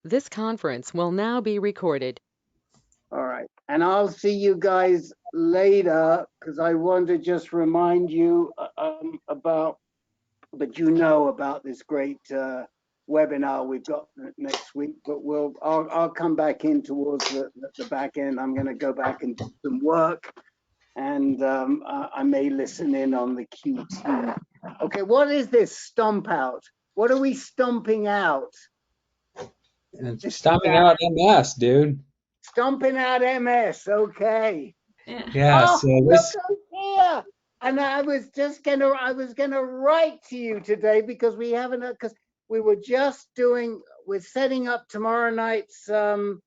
This conference will now be recorded. All right. And I'll see you guys later because I want to just remind you about, but you know about this great webinar we've got next week, but I'll come back in towards the back end. I'm going to go back and do some work, and I may listen in on the QT. Okay, what is this stomp out? What are we stomping out? Stomping out MS, dude. Stomping out MS, okay. Yeah, Oh, so look this who's here. And I was gonna write to you today because we haven't, because we were just we're setting up tomorrow night's Solo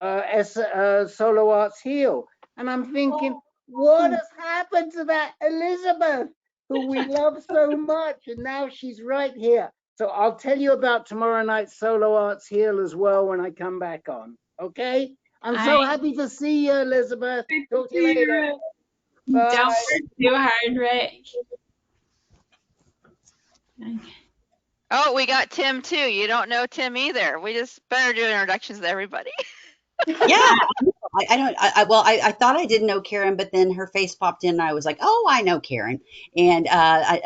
Arts Heal. And I'm thinking, what has happened to that Elizabeth, who we love so much? And now she's right here. So I'll tell you about tomorrow night's Solo Arts Heal as well when I come back on. Okay? I'm so happy to see you, Elizabeth. Talk to you later. Bye. Don't work too hard, Rick. Oh, we got Tim too. You don't know Tim either. We just better do introductions to everybody. Yeah, I thought I didn't know Karen, but then her face popped in and I was like, oh, I know Karen. And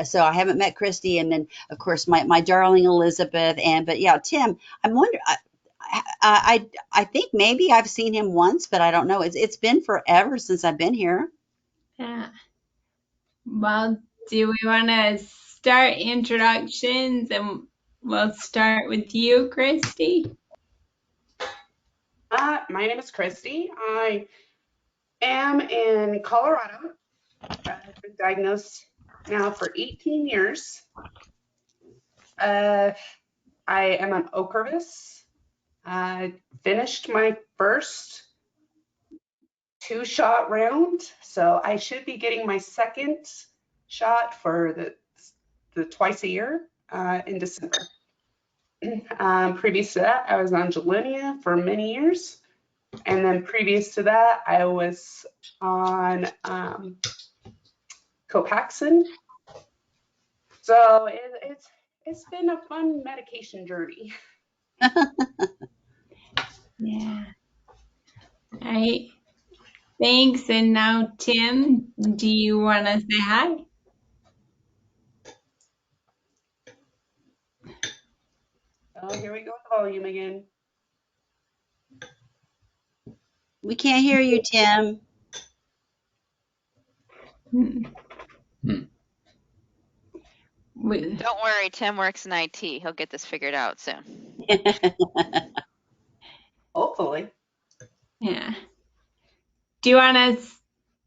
so I haven't met Christy, and then of course my darling Elizabeth, but yeah, Tim, I'm wondering, I think maybe I've seen him once, but I don't know. It's been forever since I've been here. Yeah. Well, do we want to start introductions, and we'll start with you, Christy? My name is Christy. I am in Colorado. I've been diagnosed now for 18 years. I am an Ocrevus. I finished my first 2-shot round, so I should be getting my second shot for the twice a year in December. Previous to that, I was on Gilenya for many years. And then previous to that, I was on Copaxone. So it's been a fun medication journey. Yeah. All right. Thanks. And now, Tim, do you want to say hi? Oh, here we go with the volume again. We can't hear you, Tim. Don't worry, Tim works in IT. He'll get this figured out soon. Hopefully. Yeah. Do you want us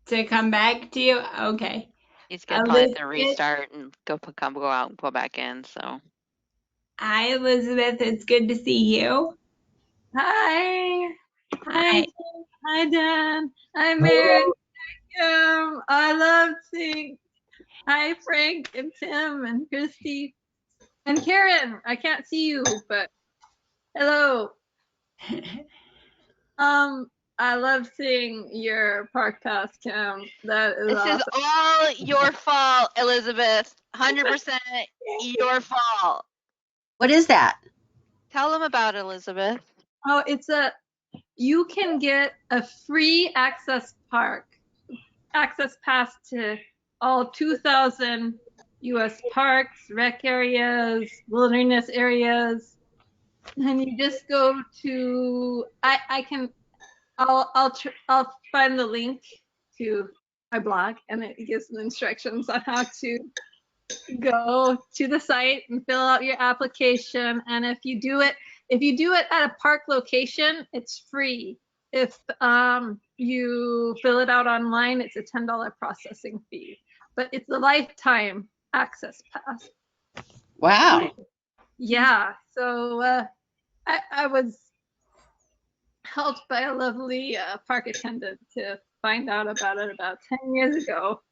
to come back to you? Okay. He's gonna probably have to restart and go out and go back in. So. Hi, Elizabeth. It's good to see you. Hi. Hi. Hi, Dan. Hi, Mary. I love seeing. Hi, Frank and Tim and Christy and Karen. I can't see you, but hello. I love seeing your podcast, Cam. That is awesome. This is all your fault, Elizabeth. 100% your fault. What is that? Tell them about it, Elizabeth. Oh, you can get a free access pass to all 2,000 U.S. parks, rec areas, wilderness areas, and you just go to. I'll find the link to my blog, and it gives the instructions on how to go to the site and fill out your application. And if you do it at a park location, it's free. If you fill it out online, it's a $10 processing fee, but it's a lifetime access pass. Wow. Yeah. So I was helped by a lovely park attendant to find out about it about 10 years ago.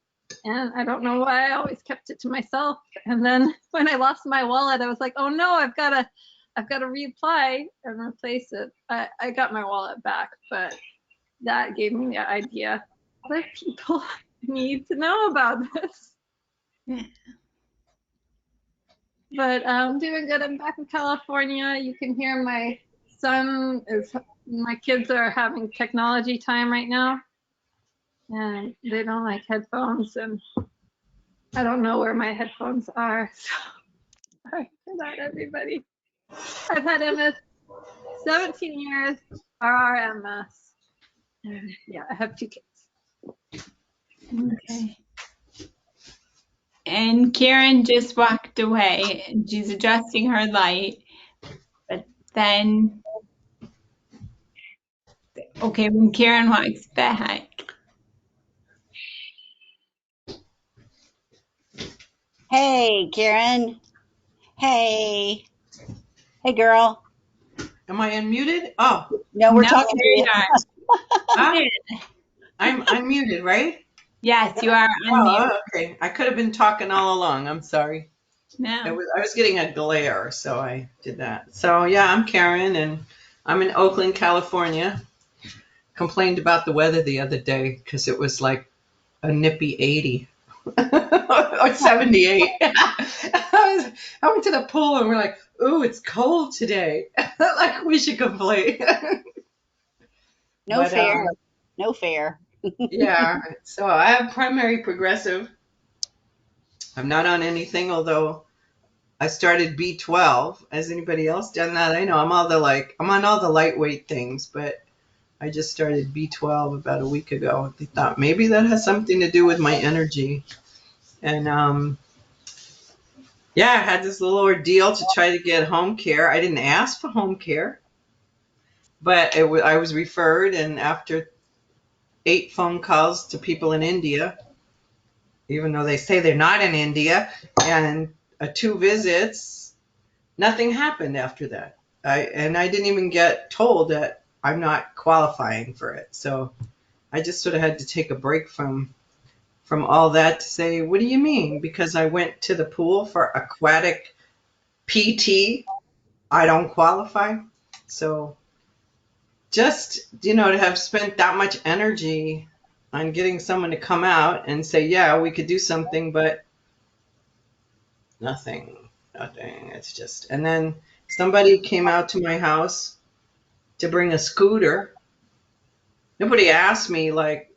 And I don't know why I always kept it to myself. And then when I lost my wallet, I was like, oh no, I've got to reapply and replace it. I got my wallet back, but that gave me the idea that people need to know about this. Yeah. But I'm doing good. I'm back in California. You can hear my my kids are having technology time right now, and they don't like headphones, and I don't know where my headphones are. So sorry for that, everybody. I've had MS 17 years, RRMS. And yeah, I have 2 kids. Okay. And Karen just walked away and she's adjusting her light. But then, okay, when Karen walks back, Hey, Karen. Hey. Hey, girl. Am I unmuted? Oh, No, we're no, talking to there you you. are. huh? I'm unmuted, right? Yes, you are unmuted. Oh, okay. I could have been talking all along. I'm sorry. I No. was getting a glare, so I did that. So yeah, I'm Karen, and I'm in Oakland, California. Complained about the weather the other day because it was like a nippy 80 or 78. I went to the pool and we're like, "Ooh, it's cold today." Like we should complain. No But fair. No fair. yeah, so I have primary progressive. I'm not on anything, although I started B12. Has anybody else done that? I know I'm on all the lightweight things, but I just started B12 about a week ago. I thought maybe that has something to do with my energy. And yeah, I had this little ordeal to try to get home care. I didn't ask for home care, but I was referred, and after 8 phone calls to people in India, even though they say they're not in India, and 2 visits, nothing happened after that. I didn't even get told that I'm not qualifying for it. So I just sort of had to take a break from all that to say, what do you mean? Because I went to the pool for aquatic PT, I don't qualify. So just, to have spent that much energy on getting someone to come out and say, yeah, we could do something, but nothing. It's just, and then somebody came out to my house to bring a scooter. Nobody asked me, like,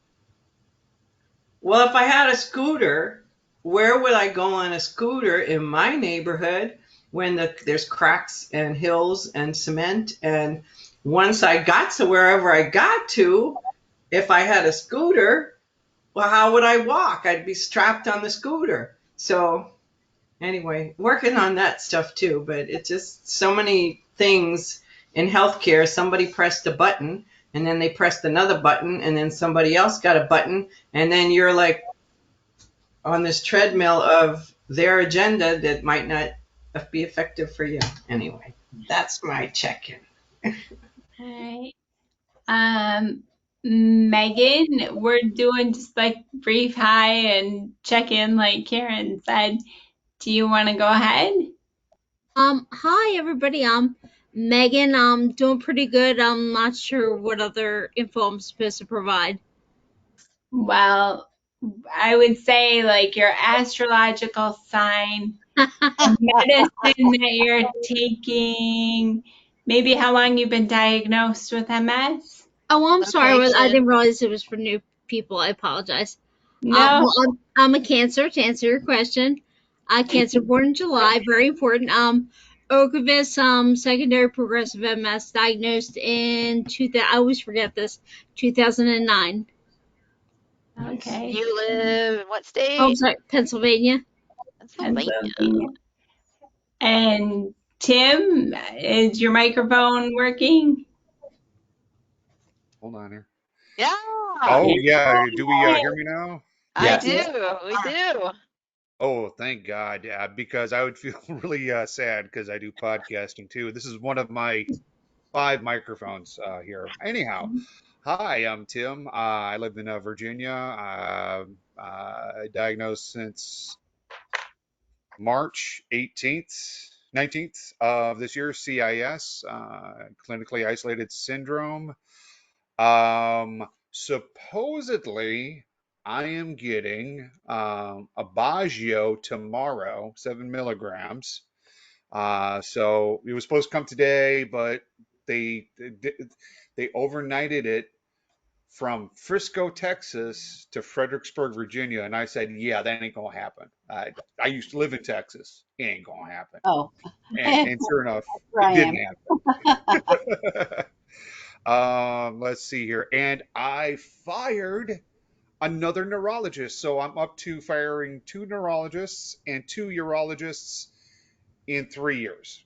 well, if I had a scooter, where would I go on a scooter in my neighborhood when there's cracks and hills and cement? And once I got to wherever I got to, if I had a scooter, well, how would I walk? I'd be strapped on the scooter. So anyway, working on that stuff too, but it's just so many things in healthcare. Somebody pressed a button and then they pressed another button and then somebody else got a button and then you're like on this treadmill of their agenda that might not be effective for you. Anyway, that's my check-in. All right. Megan, we're doing just like brief hi and check in like Karen said. Do you want to go ahead? Hi everybody. Megan. I'm doing pretty good. I'm not sure what other info I'm supposed to provide. Well, I would say like your astrological sign, medicine that you're taking, maybe how long you've been diagnosed with MS. Oh, I'm sorry. I Location. didn't realize it was for new people. I apologize. No. Well, I'm a Cancer. To answer your question, Cancer born in July. Very important. Ocrevus, secondary progressive MS, diagnosed in 2000. I always forget this. 2009. Okay. You live in what Oh, I'm state? sorry, Pennsylvania. Pennsylvania. Pennsylvania. And Tim, is your microphone working? Hold on here. Yeah, Oh, yeah. Do we hear me now? I Yes. do. We do. Oh, thank God. Yeah, because I would feel really sad because I do podcasting too. This is one of my 5 microphones here. Anyhow, hi, I'm Tim. I live in Virginia. Diagnosed since March 18th, 19th of this year, CIS, clinically isolated syndrome. Supposedly, I am getting a Baggio tomorrow, 7 milligrams. So it was supposed to come today, but they overnighted it from Frisco, Texas to Fredericksburg, Virginia. And I said, yeah, that ain't going to happen. I used to live in Texas. It ain't going to happen. Oh, And sure enough, where it I didn't am. happen. Let's see here. And I fired another neurologist. So I'm up to firing 2 neurologists and 2 urologists in 3 years.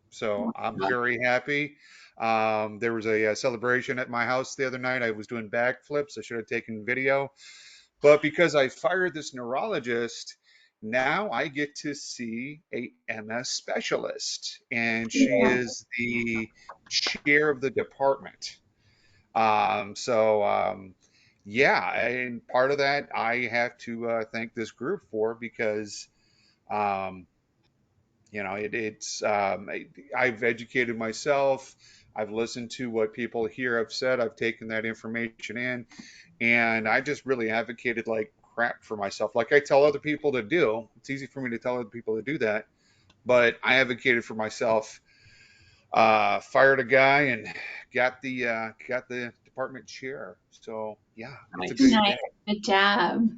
So I'm very happy. There was a celebration at my house the other night. I was doing backflips. I should have taken video. But because I fired this neurologist, now I get to see a MS specialist, and she Yeah. is the chair of the department. So yeah, and part of that I have to thank this group for because um, I've educated myself. I've listened to what people here have said. I've taken that information in, and I just really advocated like crap for myself, like I tell other people to do. It's easy for me to tell other people to do that, but I advocated for myself. Fired a guy and got the department chair. So yeah, it's a great Nice. day. Good job.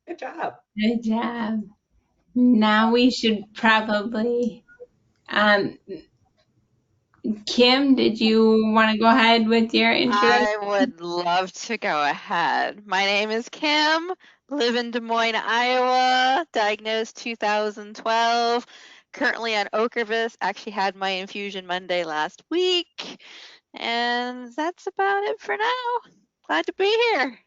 Good job. Good job. Now we should probably, Kim, did you want to go ahead with your introduction? I would love to go ahead. My name is Kim, live in Des Moines, Iowa, diagnosed 2012, currently on Ocrevus, actually had my infusion Monday last week, and that's about it for now. Glad to be here.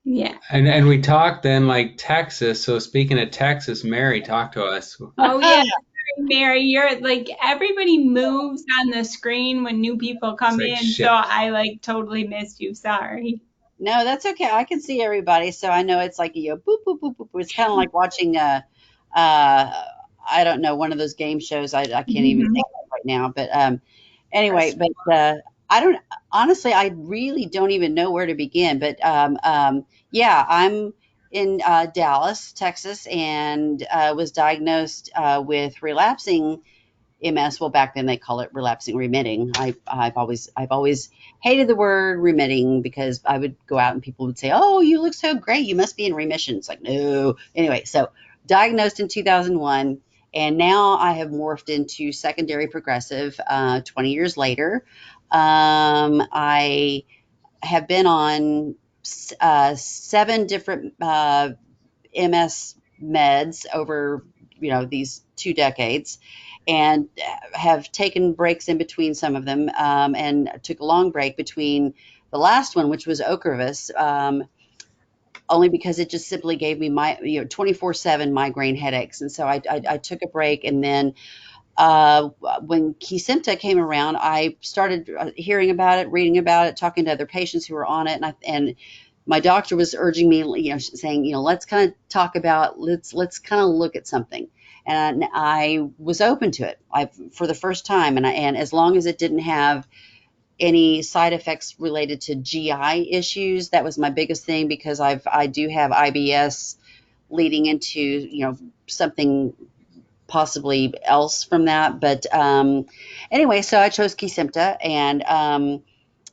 Yeah. And we talked then like Texas. So speaking of Texas, Mary, talk to us. Oh yeah. Sorry, Mary, you're like everybody moves on the screen when new people come It's like in, so shit. I like totally missed you. Sorry. No, that's okay. I can see everybody, so I know it's like boop boop boop boop. It's kind of like watching I don't know, one of those game shows. I can't even think of it right now, but anyway, but I don't honestly. I really don't even know where to begin. But yeah, I'm in Dallas, Texas, and was diagnosed with relapsing MS. Well, back then they call it relapsing remitting. I've always hated the word remitting because I would go out and people would say, "Oh, you look so great. You must be in remission." It's like, no. Anyway, so diagnosed in 2001, and now I have morphed into secondary progressive 20 years later. I have been on 7 different MS meds over these 2 decades, and have taken breaks in between some of them, and took a long break between the last one, which was Ocrevus, only because it just simply gave me my 24/7 migraine headaches, and so I took a break, and then when Kesimpta came around, I started hearing about it, reading about it, talking to other patients who were on it, and my doctor was urging me, saying, let's kind of talk about, let's kind of look at something. And I was open to it for the first time. And as long as it didn't have any side effects related to GI issues, that was my biggest thing, because I do have IBS leading into, something possibly else from that. But anyway, so I chose Kesimpta, and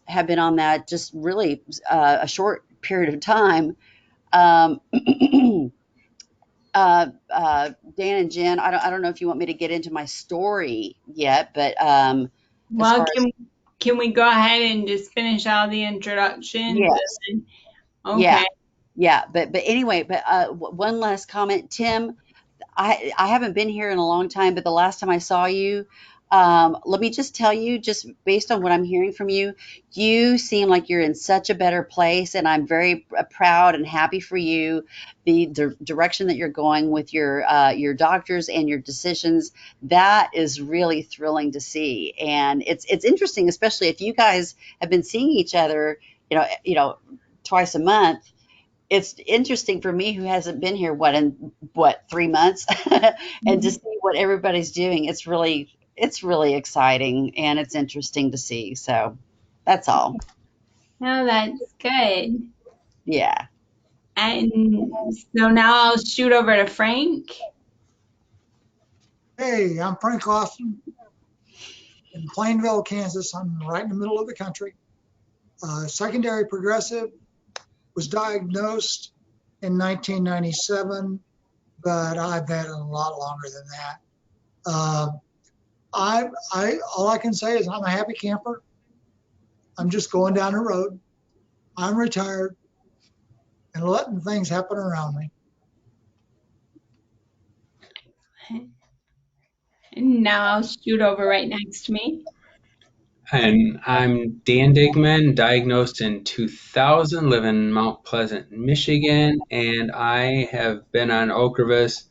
have been on that just really a short period of time. Um, Dan and Jen, I don't know if you want me to get into my story yet, but as Well, far as can we go ahead and just finish all the introductions? yes, Okay. yeah, but anyway, but one last comment, Tim. I haven't been here in a long time, but the last time I saw you, let me just tell you, just based on what I'm hearing from you, you seem like you're in such a better place, and I'm very proud and happy for you. The direction that you're going with your doctors and your decisions, that is really thrilling to see, and it's interesting, especially if you guys have been seeing each other, twice a month. It's interesting for me, who hasn't been here in 3 months, and to see what everybody's doing. It's really exciting, and it's interesting to see. So that's all. No, that's good. Yeah. And so now I'll shoot over to Frank. Hey, I'm Frank Austin. in Plainville, Kansas. I'm right in the middle of the country. Secondary progressive, was diagnosed in 1997, but I've had it a lot longer than that. All I can say is I'm a happy camper. I'm just going down the road. I'm retired and letting things happen around me. And now I'll shoot over right next to me. And I'm Dan Digman, diagnosed in 2000, live in Mount Pleasant, Michigan, and I have been on Ocrevus.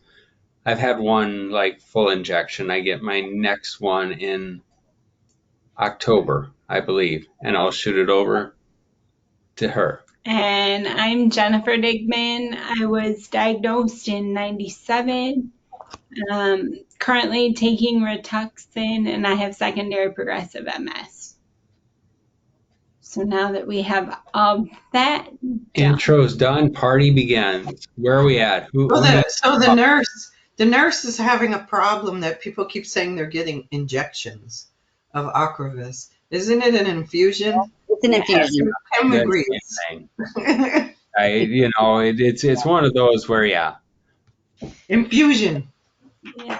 I've had one like full injection. I get my next one in October, I believe, and I'll shoot it over to her. And I'm Jennifer Digman. I was diagnosed in 97. Currently taking Rituxan, and I have secondary progressive MS. So now that we have all that done. Intro's done, party begins. Where are we at? So the nurse is having a problem that people keep saying they're getting injections of Ocrevus. Isn't it an infusion? It's an infusion. Kim That's agrees. It's one of those where, yeah. Infusion. Yeah.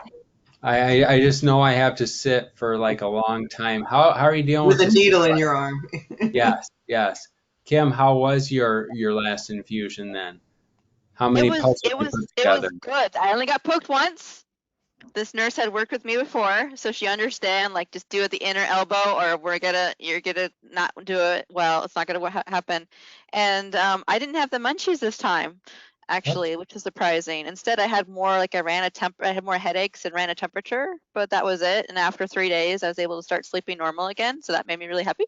I just know I have to sit for like a long time. How are you dealing With with a this? needle in your arm. Yes. Kim, how was your last infusion then? How many pulses It did you was put together? good. I only got poked once. This nurse had worked with me before, so she understand, like, just do it the inner elbow, or you're gonna not do it well. It's not gonna happen. And I didn't have the munchies this time, actually, which is surprising. Instead, I had more like I had more headaches and ran a temperature, but that was it. And after 3 days, I was able to start sleeping normal again, so that made me really happy.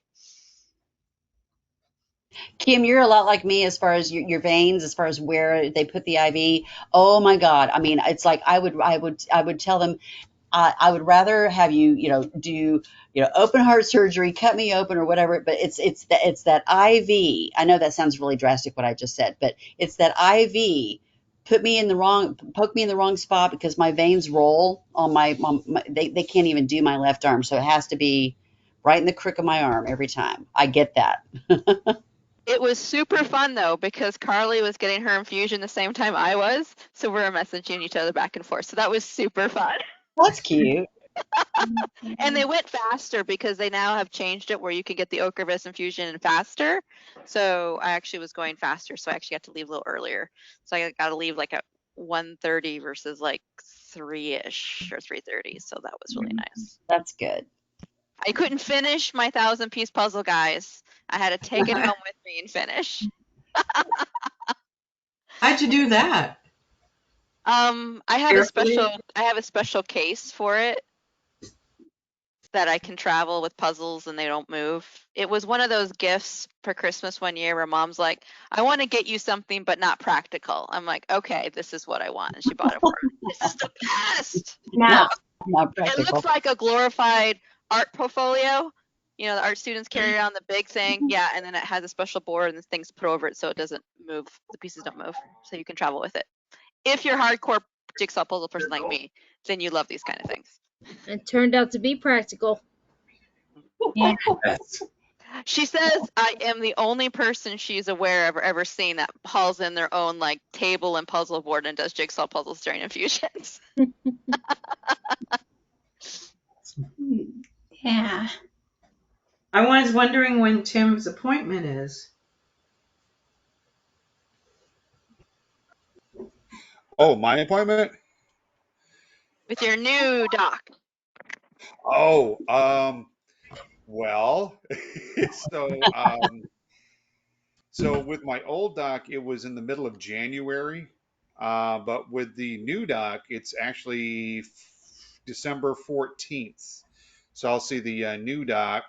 Kim, you're a lot like me as far as your veins, as far as where they put the IV. Oh my God. I mean, it's like I would tell them, I would rather have you, do, open heart surgery, cut me open or whatever. But it's that IV. I know that sounds really drastic what I just said, but it's that IV. Poke me in the wrong spot because my veins roll on they can't even do my left arm. So it has to be right in the crook of my arm every time. I get that. It was super fun though, because Carly was getting her infusion the same time I was, so we were messaging each other back and forth. So that was super fun. That's cute. And they went faster because they now have changed it where you can get the Ocrevus infusion in faster. So I actually was going faster, so I actually got to leave a little earlier. So I got to leave like at 1:30 versus like 3-ish or 3:30. So that was really nice. That's good. I couldn't finish my 1,000-piece puzzle, guys. I had to take it home with me and finish. How'd you do that? I have a special case for it that I can travel with puzzles and they don't move. It was one of those gifts for Christmas one year where mom's like, I want to get you something but not practical. I'm like, okay, this is what I want. And she bought it for me. This is the best. Not It practical. looks like a glorified art portfolio. You know, the art students carry around the big thing. Yeah, and then it has a special board and the things to put over it so it doesn't move. The pieces don't move. So you can travel with it. If you're a hardcore jigsaw puzzle person like me, then you love these kind of things. It turned out to be practical. Yeah. She says I am the only person she's aware of or ever seen that hauls in their own like table and puzzle board and does jigsaw puzzles during infusions. Yeah. I was wondering when Tim's appointment is. Oh, my appointment? With your new doc. Oh, well, so with my old doc, it was in the middle of January, but with the new doc, it's actually December 14th. So I'll see the new doc,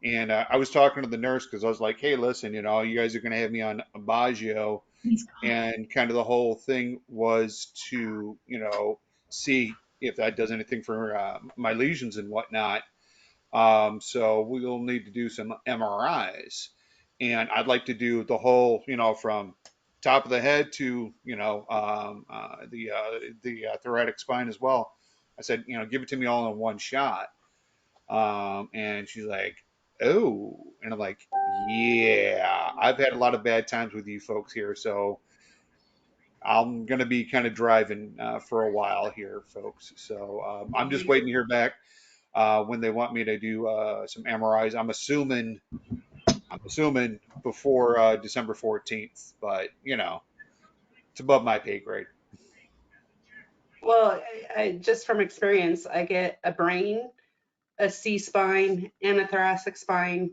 and I was talking to the nurse because I was like, "Hey, listen, you guys are going to have me on Baggio," and kind of the whole thing was to, see if that does anything for my lesions and whatnot. So we'll need to do some MRIs, and I'd like to do the whole, from top of the head to, the thoracic spine as well. I said, give it to me all in one shot. And she's like, oh, and I'm like, yeah, I've had a lot of bad times with you folks here, so I'm gonna be kind of driving for a while here, folks. So I'm just waiting to hear back when they want me to do some MRIs. I'm assuming before December 14th, but it's above my pay grade. Well, I just from experience, I get a brain, a C spine, and a thoracic spine.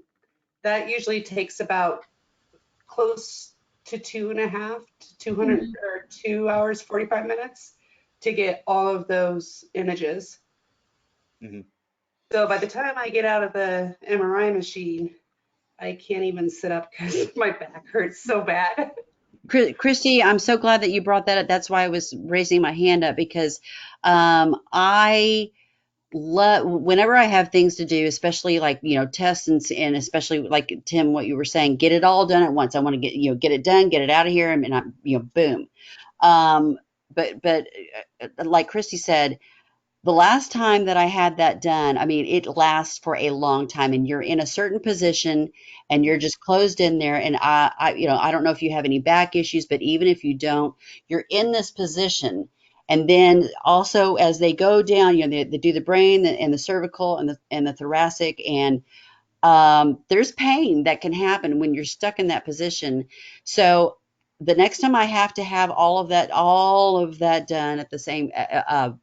That usually takes about close to 2.5 to 200 or 2 hours, 45 minutes to get all of those images. Hmm. So by the time I get out of the MRI machine, I can't even sit up because my back hurts so bad. Christy, I'm so glad that you brought that up. That's why I was raising my hand up because I love whenever I have things to do, especially like tests and especially like Tim, what you were saying, get it all done at once. I want to get it done, get it out of here, and I, boom. Um, but like Christy said, the last time that I had that done, I mean, it lasts for a long time, and you're in a certain position, and you're just closed in there. And I don't know if you have any back issues, but even if you don't, you're in this position. And then also as they go down, they do the brain and the cervical and the thoracic, and there's pain that can happen when you're stuck in that position. So the next time I have to have all of that done at the same, that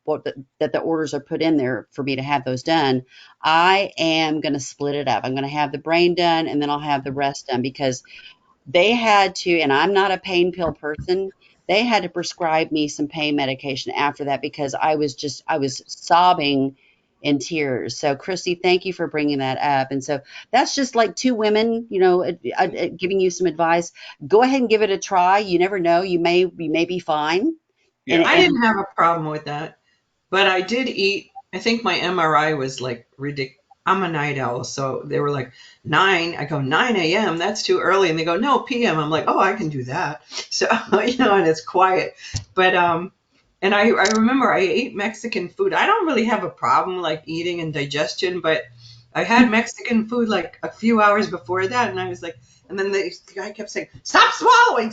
the orders are put in there for me to have those done, I am going to split it up. I'm going to have the brain done, and then I'll have the rest done because they had to, and I'm not a pain pill person. They had to prescribe me some pain medication after that because I was sobbing in tears. So, Christy, thank you for bringing that up. And so that's just like two women, giving you some advice. Go ahead and give it a try. You never know. You may be fine. Yeah. I didn't have a problem with that, but I did eat. I think my MRI was like ridiculous. I'm a night owl, so they were like 9. I go 9 a.m. That's too early, and they go no p.m. I'm like, oh, I can do that. So and it's quiet, but and I remember I ate Mexican food. I don't really have a problem like eating and digestion, but I had Mexican food like a few hours before that, and I was like, and then the guy kept saying, stop swallowing,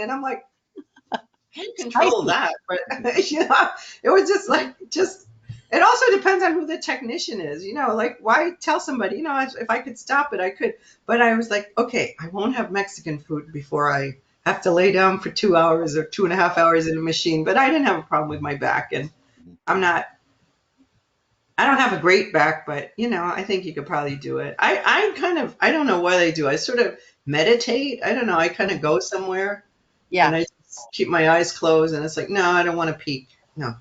and I'm like, can control that, but it was just it also depends on who the technician is, like why tell somebody, if I could stop it I could, but I was like, okay, I won't have Mexican food before I have to lay down for 2 hours or 2.5 hours in a machine. But I didn't have a problem with my back, and I don't have a great back, but I think you could probably do it. I don't know what I do. I sort of meditate. I don't know. I kind of go somewhere, Yeah. and I just keep my eyes closed, and it's like, no, I don't want to peek. No.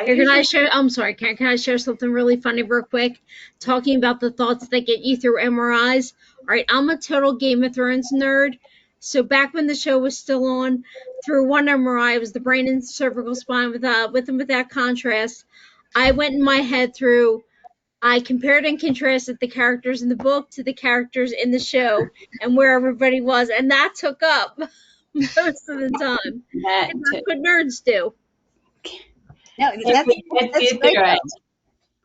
I'm sorry, can I share something really funny real quick? Talking about the thoughts that get you through MRIs. All right, I'm a total Game of Thrones nerd. So back when the show was still on, through one MRI, it was the brain and cervical spine with and without contrast. I went in my head through. I compared and contrasted the characters in the book to the characters in the show and where everybody was, and that took up most of the time. And that's what nerds do. No, that's great.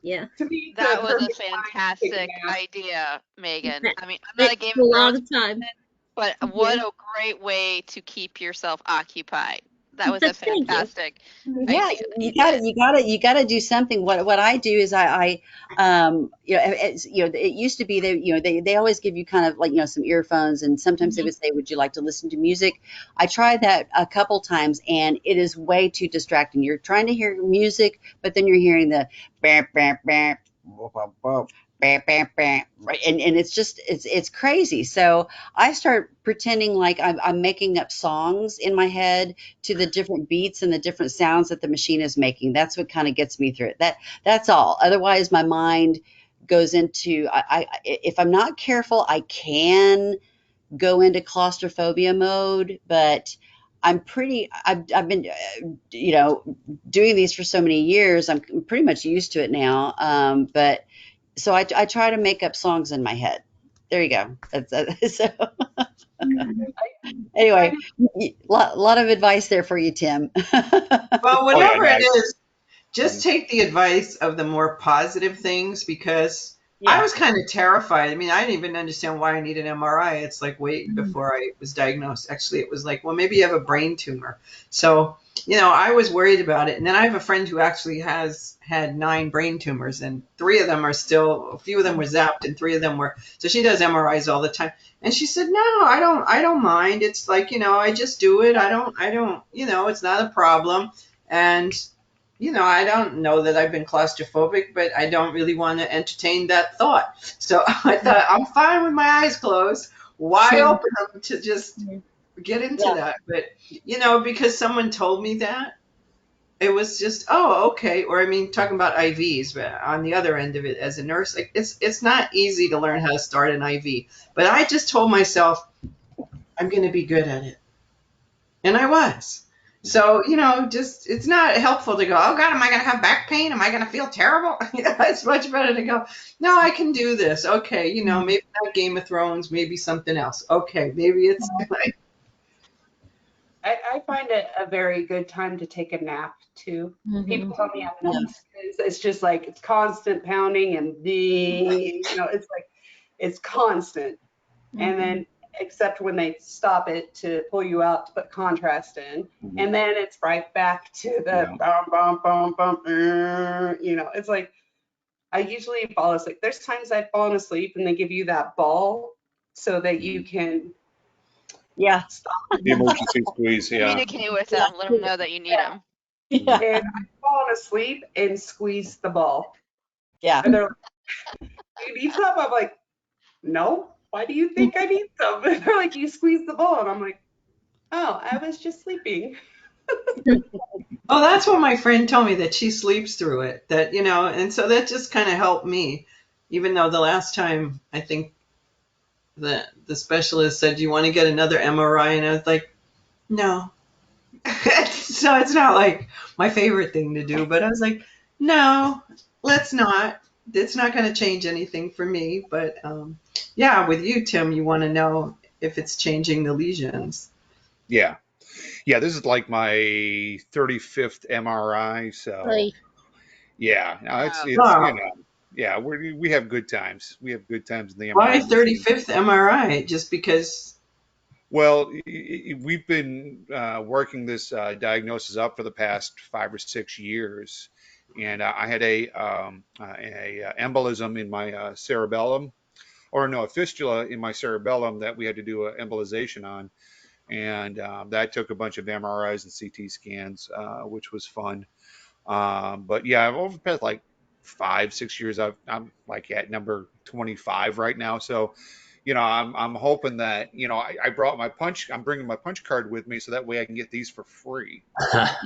Yeah. To me, That the was a perfect time to take fantastic a nap. idea, Megan. That I mean, I'm not a takes Game a of lot Thrones of time. person, but what a great way to keep yourself occupied. That was a Thank you. fantastic Yeah, idea that you did. you gotta do something. What I do is it used to be they always give you kind of like some earphones, and sometimes they would say, would you like to listen to music? I tried that a couple times, and it is way too distracting. You're trying to hear music, but then you're hearing the bam, bam, bam, bam, bam, bam, and it's crazy. So I start pretending like I'm making up songs in my head to the different beats and the different sounds that the machine is making. That's what kind of gets me through it. That's all. Otherwise, my mind goes into if I'm not careful, I can go into claustrophobia mode, but I've been doing these for so many years. I'm pretty much used to it now. But so I try to make up songs in my head. There you go. So anyway, lot of advice there for you, Tim. Well, Oh yeah, whatever it nice. is, just take the advice of the more positive things, because I Yeah. was kind of terrified. I mean, I didn't even understand why I need an MRI. It's like, wait, before I was diagnosed. Actually, it was like, well, maybe you have a brain tumor. So, I was worried about it. And then I have a friend who actually has had 9 brain tumors, and 3 of them are still, a few of them were zapped, and 3 of them were, so she does MRIs all the time. And she said, no, I don't mind. It's like, I just do it. I don't, it's not a problem. And I don't know that I've been claustrophobic, but I don't really want to entertain that thought. So I thought, I'm fine with my eyes closed, wide open to just get into Yeah. that. But, because someone told me that, it was just, oh, okay. Or I mean, talking about IVs, but on the other end of it, as a nurse, like it's not easy to learn how to start an IV. But I just told myself, I'm going to be good at it. And I was. So, just it's not helpful to go, oh God, am I going to have back pain? Am I going to feel terrible? It's much better to go, no, I can do this. Okay, maybe not Game of Thrones, maybe something else. Okay, maybe it's like, I find it a very good time to take a nap too. People tell me I'm nuts. It's just like it's constant pounding and it's like it's constant. And then except when they stop it to pull you out to put contrast in, and then it's right back to the bum bum bum bum. It's like I usually fall asleep. There's times I've fallen asleep and they give you that ball so that you can Yeah. stop. The emergency squeeze, yeah. Communicate with them. Let them know that you need them. Yeah. And I've fallen asleep and squeezed the ball. Yeah. And they're like, you need some? I'm like, no. Why do you think I need some? And they're like, you squeezed the ball. And I'm like, oh, I was just sleeping. oh, that's what my friend told me, that she sleeps through it, that, and so that just kind of helped me, even though the last time I think the specialist said, do you want to get another MRI? And I was like, no. So it's not like my favorite thing to do, but I was like, no, let's not. It's not going to change anything for me. But yeah, with you, Tim, you want to know if it's changing the lesions. Yeah. Yeah, this is like my 35th MRI, so yeah, no, it's Wow. yeah, we have good times. We have good times in the Why MRI machine. 35th MRI? Just because? Well, we've been working this diagnosis up for the past 5 or 6 years, and I had a embolism in my cerebellum, or no, a fistula in my cerebellum that we had to do an embolization on, and that took a bunch of MRIs and CT scans, which was fun. But yeah, over the past like 5, 6 years, I'm like at number 25 right now. So, I'm hoping that, I brought my punch. I'm bringing my punch card with me so that way I can get these for free. That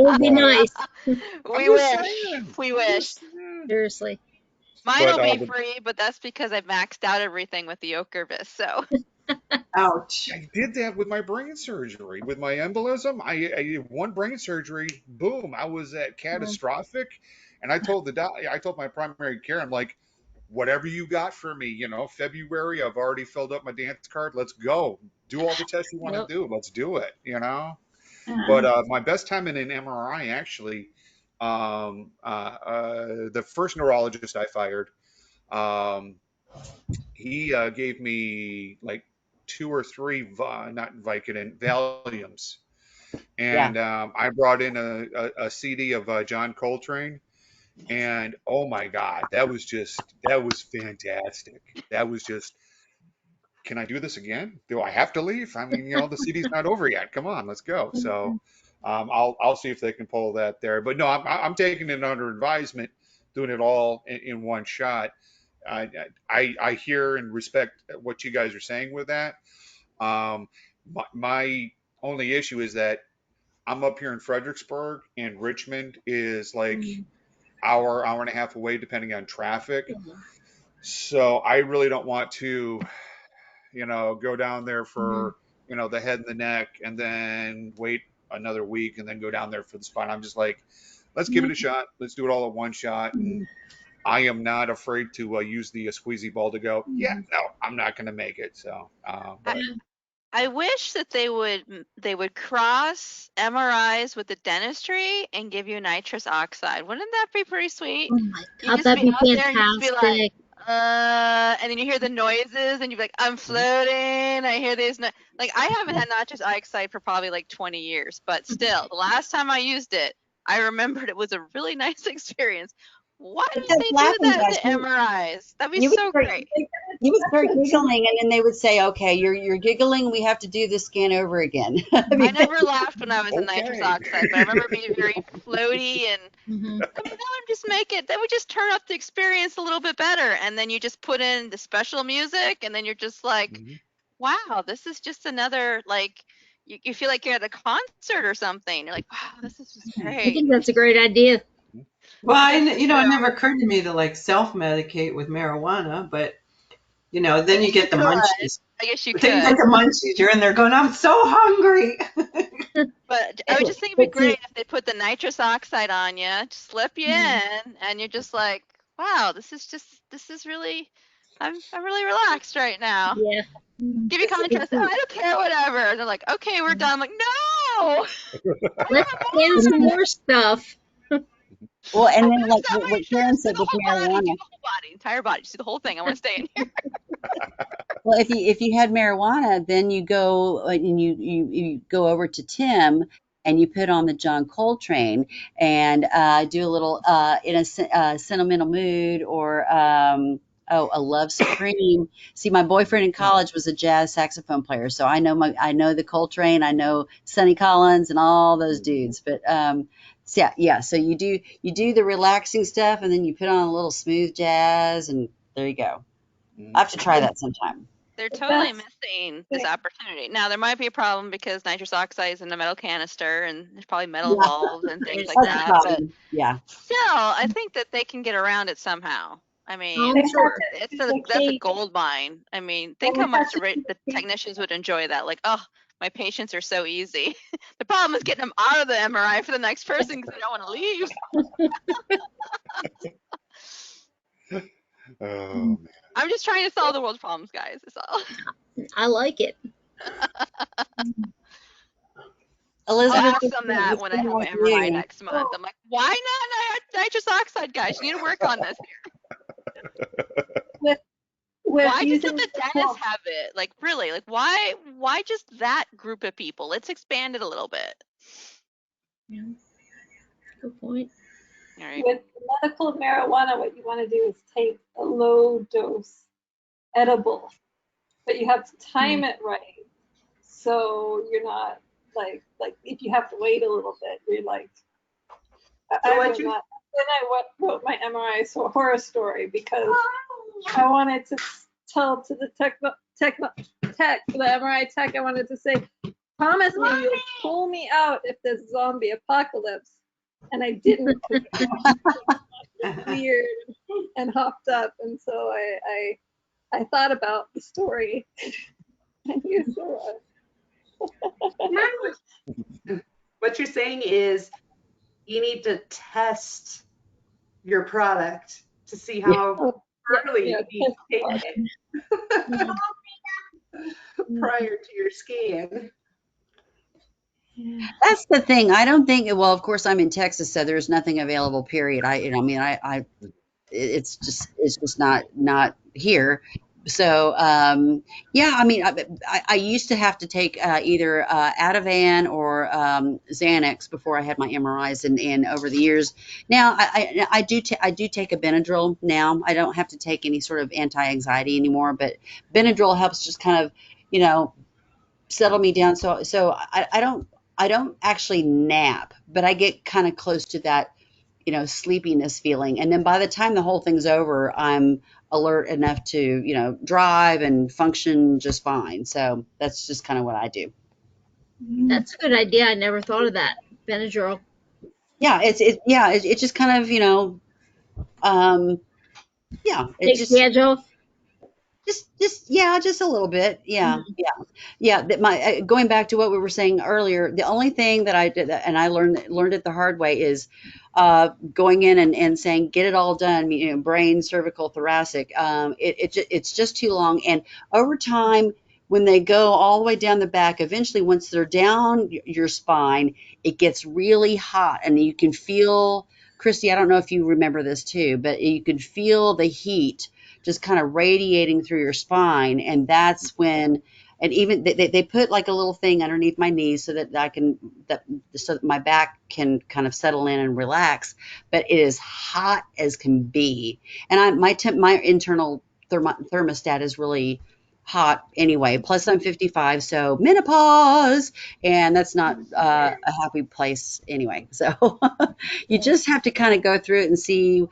would be But nice. We wish. We wish. Seriously. Mine But will be free, but that's because I maxed out everything with the Ocrevus. So Ouch. I did that with my brain surgery, with my embolism. I one brain surgery, boom, I was at catastrophic, and I told my primary care, I'm like, whatever you got for me, February, I've already filled up my dance card. Let's go, do all the tests you want to Yep. do. Let's do it. But my best time in an MRI, actually, the first neurologist I fired, um, he gave me like 2 or 3 not Vicodin Valiums, Yeah. and I brought in a CD of John Coltrane, and oh my God, that was fantastic. That was just, can I do this again? Do I have to leave? I mean, the CD's not over yet. Come on, let's go. So I'll see if they can pull that there. But no, I'm taking it under advisement, doing it all in one shot. I, I hear and respect what you guys are saying with that. My only issue is that I'm up here in Fredericksburg, and Richmond is like hour and a half away, depending on traffic. So I really don't want to, go down there for, the head and the neck, and then wait another week and then go down there for the spine. I'm just like, let's give it a shot. Let's do it all at one shot. And I am not afraid to use the squeezy ball to go, yeah, no, I'm not going to make it. So, but I wish that they would cross MRIs with the dentistry and give you nitrous oxide. Wouldn't that be pretty sweet? Oh my You God, just that'd be be out there and you just be like, fantastic. and then you hear the noises and you're like, I'm floating. I hear these like I haven't had nitrous oxide for probably like 20 years, but still, the last time I used it, I remembered it was a really nice experience. Why But don't that's they do laughing that with gas. the MRIs? That'd be You would so start, great. you would start giggling, and then they would say, "Okay, you're giggling. We have to do this scan over again." I never laughed when I was in nitrous Okay. oxide, but I remember being very floaty and Hmm. I mean, that would just make it, that would just turn up the experience a little bit better. And then you just put in the special music and then you're just like, Mhm. wow, this is just another, like, you feel like you're at a concert or something. You're like, wow, this is just I great. think that's a great idea. Well, I think so it too. never occurred to me to like self-medicate with marijuana, but then you You get the could. munchies. I guess you But then you get could. the munchies. You're in there going, "I'm so hungry." But I would just think it'd be But see, great if they put the nitrous oxide on you, just slip you Mhm. in, and you're just like, wow, this is really, I'm really relaxed right now. Yeah. Give you but contrast. Oh, see, I don't care, whatever. And they're like, okay, we're done. I'm like, no, I Let's want scan and some then, more. more stuff. well, I and then want to like stop. what Sure, Karen just do said the with whole body. Do marijuana. the whole body, entire body. Just do the whole thing. I want to stay in here. Well, if you had marijuana, then you go and you go over to Tim and you put on the John Coltrane and do a little in a sentimental mood or a love supreme. See, my boyfriend in college was a jazz saxophone player, so I know the Coltrane, I know Sonny Collins and all those dudes. But so yeah. So you do the relaxing stuff and then you put on a little smooth jazz and there you go. I Mhm. have to try that sometime. They're The totally best missing this thing. opportunity. Now, there might be a problem because nitrous oxide is in a metal canister and there's probably metal Yeah, involved and things There's like that's the that. that. But problem. Yeah. still, I think that they can get around it somehow. I Oh, They I'm mean, have sure. to do the that's a cake, gold mine. I mean, think and how they much have to do the the cake. technicians would enjoy that. Like, oh, my patients are so easy. The problem is getting them out of the MRI for the next person because they don't want to leave. Oh man. I'm just trying to solve the world's problems, guys. That's all. I like it. I'll Elizabeth, ask them that what's when I going have on my with MRI you? next month. I'm like, why not nitrous oxide, guys? You need to work on this. with Why just let using the the dentist have it? Like, really? Like, why just that group of people? Let's expand it a little bit. Yeah. Good point. All right. with medical marijuana, what you want to do is take a low dose edible, but you have to time it right. So you're not like if you have to wait a little bit, you're like So I what would you not. Then I wrote my MRI horror story because I wanted to tell to the tech the MRI tech. I wanted to say, promise me you'll pull me out if there's a zombie apocalypse, and I didn't. 'Cause it's weird and hopped up, and so I thought about the story and used it. what you're saying is you need to test your product to see how Oh, early yeah, you need to test take it prior to your scan. That's the thing. I don't think, well, of course, I'm in Texas, so there's nothing available, period. I mean, it's just not here. So, yeah, I mean, I used to have to take either Ativan or Xanax before I had my MRIs, and over the years, now I do take a Benadryl now. I don't have to take any sort of anti-anxiety anymore, but Benadryl helps just kind of, you know, settle me down. So I don't actually nap, but I get kind of close to that, you know, sleepiness feeling. And then by the time the whole thing's over, I'm alert enough to, you know, drive and function just fine. So that's just kind of what I do. That's a good idea. I never thought of that. Benadryl. Yeah, it's just kind of, you know, um, yeah, it Takes the edge off. yeah, just a little bit. Yeah, yeah. That my going back to what we were saying earlier, the only thing that I did, and I learned it the hard way, is going in and saying get it all done. You know, brain, cervical, thoracic. It's just too long, and over time, when they go all the way down the back, eventually once they're down your spine, it gets really hot, and you can feel, Christy, I don't know if you remember this too, but you can feel the heat just kind of radiating through your spine, and that's when, and even they put like a little thing underneath my knees so that so that my back can kind of settle in and relax. But it is hot as can be, and my internal thermostat is really hot anyway. Plus, I'm 55, so menopause, and that's not a happy place anyway. So you just have to kind of go through it and see,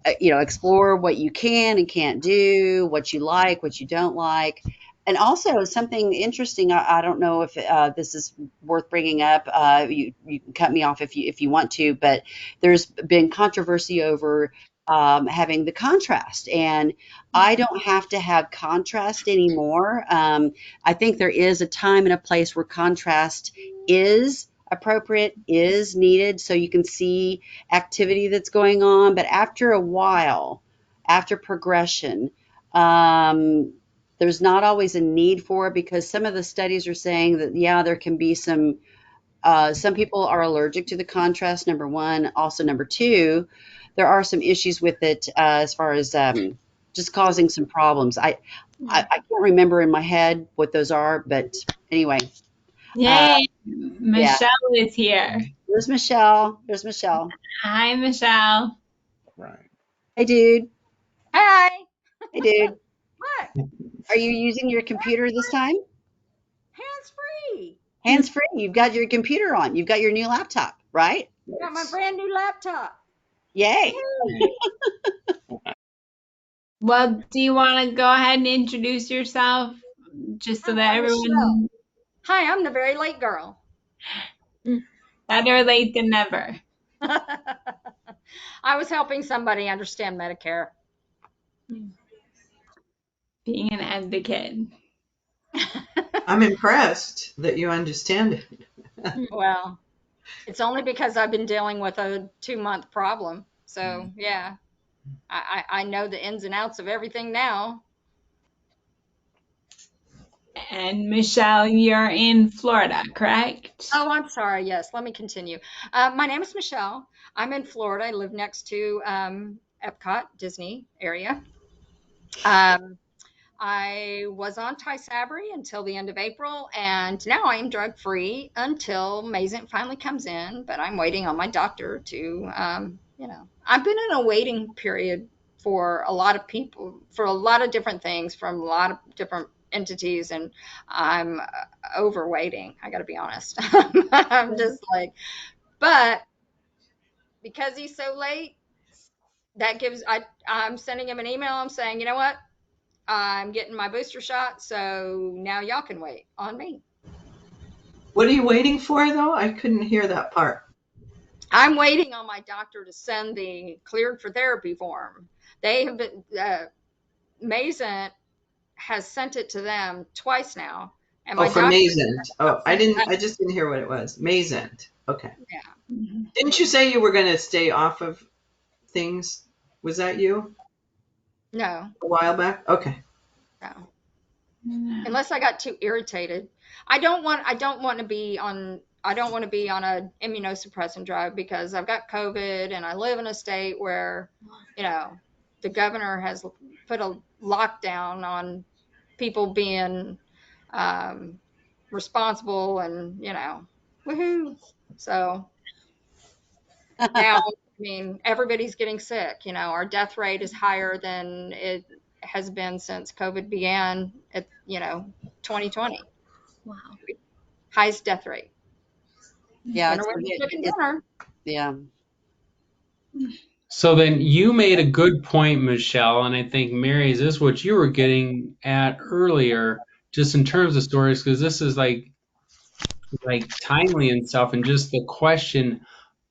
explore what you can and can't do, what you like, what you don't like. And also something interesting, I don't know if this is worth bringing up. You can cut me off if you want to, but there's been controversy over having the contrast, and I don't have to have contrast anymore. I think there is a time and a place where contrast is appropriate, is needed, so you can see activity that's going on. But after a while, after progression, there's not always a need for it, because some of the studies are saying that, yeah, there can be some people are allergic to the contrast, number one. Also, number two, there are some issues with it as far as just causing some problems. I can't remember in my head what those are, but anyway. Yay, Michelle is here. There's Michelle. There's Michelle. Hi, Michelle. Right. Hey, dude. Hi. Hey, dude. What? Are you using your computer this time? Hands free. Hands free. You've got your computer on. You've got your new laptop, right? Got my brand new laptop. Yay. Well, do you want to go ahead and introduce yourself just so that everyone... Hi, I'm the very late girl. Better late than never. I was helping somebody understand Medicare. Being an advocate. I'm impressed that you understand it. Well, it's only because I've been dealing with a 2-month problem. So, yeah, I know the ins and outs of everything now. And Michelle, you're in Florida, correct? Oh, I'm sorry. Yes, let me continue. My name is Michelle. I'm in Florida. I live next to Epcot, Disney area. I was on Tysabri until the end of April, and now I am drug-free until Mazant finally comes in, but I'm waiting on my doctor to, I've been in a waiting period for a lot of people, for a lot of different things from a lot of different entities, and I'm over waiting. I got to be honest. I'm just like, but because he's so late, that gives, I'm sending him an email. I'm saying, you know what? I'm getting my booster shot, so now y'all can wait on me. What are you waiting for, though? I couldn't hear that part. I'm waiting on my doctor to send the cleared for therapy form. They have been, Mazant has sent it to them twice now. And my for doctor, Mazant. Oh, I just didn't hear what it was. Mazant. Okay. Yeah. Didn't you say you were going to stay off of things? Was that you? No. A while back? Okay. No. Unless I got too irritated. I don't want to be on a immunosuppressant drug because I've got COVID and I live in a state where, the governor has put a lockdown on people being responsible and, woohoo. So now, everybody's getting sick. Our death rate is higher than it has been since COVID began at, 2020. Wow. Highest death rate. Yeah. Yeah. So then you made a good point, Michelle, and I think, Mary, is this what you were getting at earlier, just in terms of stories, because this is like timely and stuff, and just the question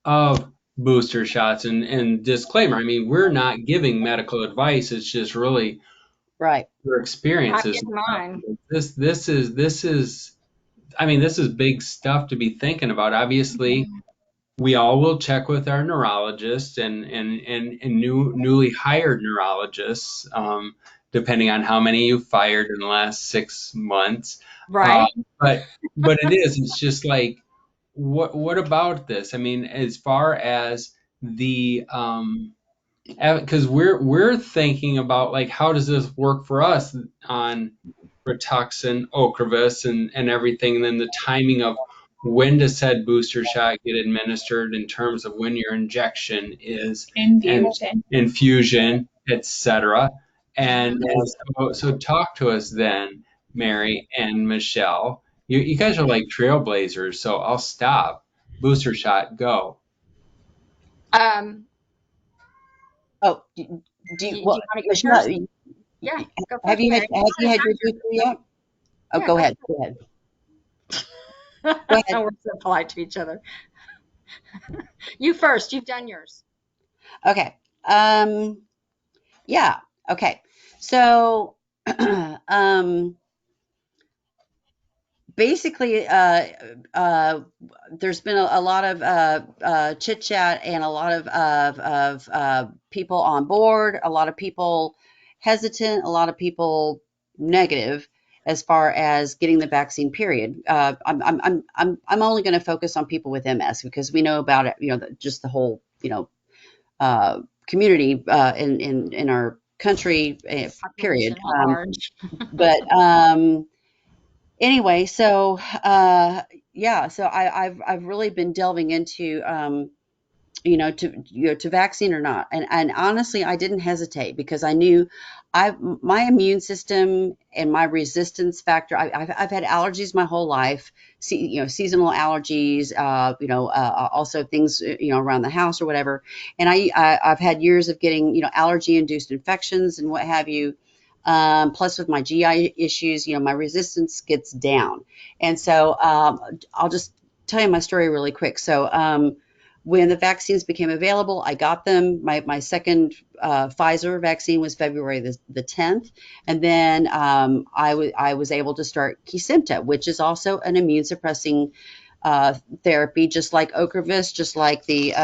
of booster shots and disclaimer. We're not giving medical advice. It's just really right your experiences. This is big stuff to be thinking about. Obviously, we all will check with our neurologists and newly hired neurologists depending on how many you fired in the last 6 months. Right. But it's just like, what about this? I mean, as far as the because we're thinking about like, how does this work for us on Rituxan, Ocrevus, and everything, and then the timing of when does said booster shot get administered in terms of when your injection is, and infusion, etc. And so talk to us then, Mary and Michelle. You guys are like trailblazers, so I'll stop. Booster shot, go. Um, Oh, do you, do you well, want to go Michelle, first? Yeah, go have first, you Mary. had your booster yet? Oh, Yeah, go go ahead. Go ahead. Go ahead. We're so polite to each other. You first. You've done yours. Okay. Yeah. Okay. So, basically, there's been a lot of chit chat and a lot of people on board, a lot of people hesitant, a lot of people negative as far as getting the vaccine. Period. I'm only going to focus on people with MS because we know about it. Just the whole community in our country. Period. Population at large. But anyway, so yeah, so I've really been delving into to vaccine or not, and honestly, I didn't hesitate because I knew my immune system and my resistance factor. I've had allergies my whole life, seasonal allergies, also things around the house or whatever, and I've had years of getting allergy induced infections and what have you. Plus, with my GI issues, my resistance gets down. And so I'll just tell you my story really quick. So when the vaccines became available, I got them. My second Pfizer vaccine was February the 10th. And then I was able to start Kesimpta, which is also an immune suppressing therapy, just like Ocrevus, just like the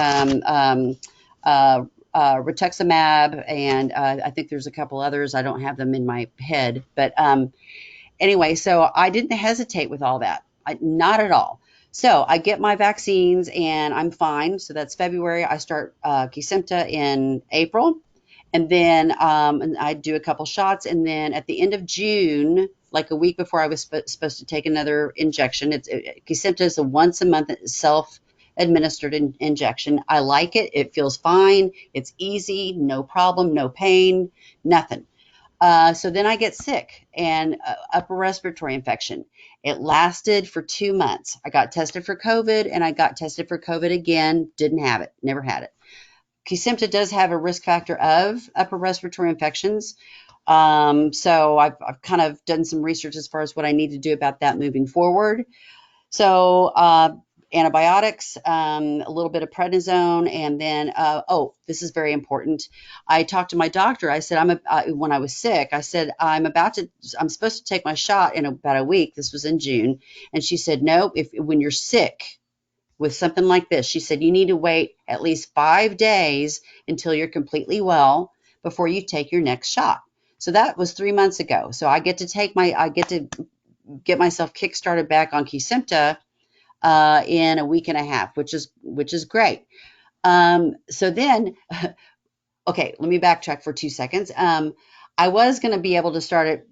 rituximab, and I think there's a couple others. I don't have them in my head, but anyway, so I didn't hesitate with all that, not at all. So I get my vaccines and I'm fine. So that's February. I start Kesimpta in April, and then and I do a couple shots, and then at the end of June, like a week before I was supposed to take another injection. Kesimpta is a once a month self-administered injection. I like it. It feels fine. It's easy, no problem, no pain, nothing. So then I get sick and upper respiratory infection. It lasted for 2 months. I got tested for COVID and I got tested for COVID again. Didn't have it. Never had it. Kesimpta does have a risk factor of upper respiratory infections. So I've kind of done some research as far as what I need to do about that moving forward. So antibiotics, a little bit of prednisone, and then this is very important. I talked to my doctor. I said when I was sick, I said I'm supposed to take my shot in about a week. This was in June, and she said no. When you're sick with something like this, she said you need to wait at least 5 days until you're completely well before you take your next shot. So that was 3 months ago. So I get to get myself kick-started back on Kesimpta in a week and a half, which is great. So then, okay, let me backtrack for 2 seconds. I was going to be able to start it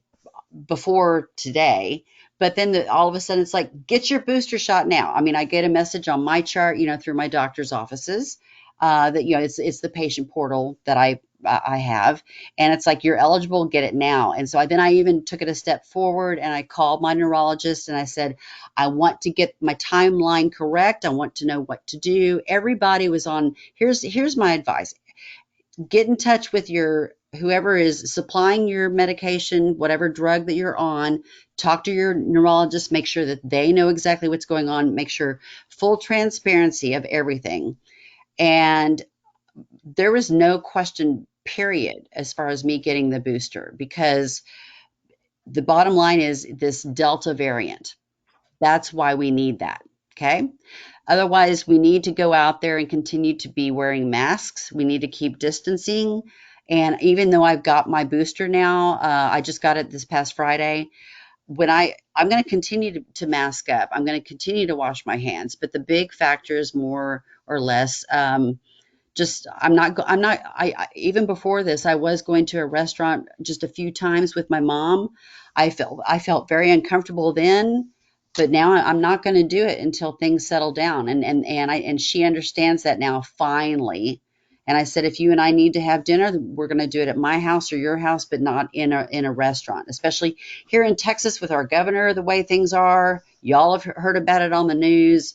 before today, but then all of a sudden it's like, get your booster shot now. I mean, I get a message on my chart, through my doctor's offices, that it's the patient portal that I have, and it's like, you're eligible, get it now. And so I even took it a step forward and I called my neurologist and I said, I want to get my timeline correct. I want to know what to do. Everybody was on, here's my advice. Get in touch with whoever is supplying your medication, whatever drug that you're on. Talk to your neurologist, make sure that they know exactly what's going on, make sure full transparency of everything. And there was no question, period, as far as me getting the booster, because the bottom line is this Delta variant. That's why we need that. Okay. Otherwise, we need to go out there and continue to be wearing masks. We need to keep distancing. And even though I've got my booster now, I just got it this past Friday. I'm going to continue to mask up. I'm going to continue to wash my hands. But the big factor is more or less just even before this, I was going to a restaurant just a few times with my mom. I felt very uncomfortable then, but now I'm not going to do it until things settle down. And she understands that now, finally. And I said, if you and I need to have dinner, we're going to do it at my house or your house, but not in a restaurant. Especially here in Texas with our governor, the way things are. Y'all have heard about it on the news.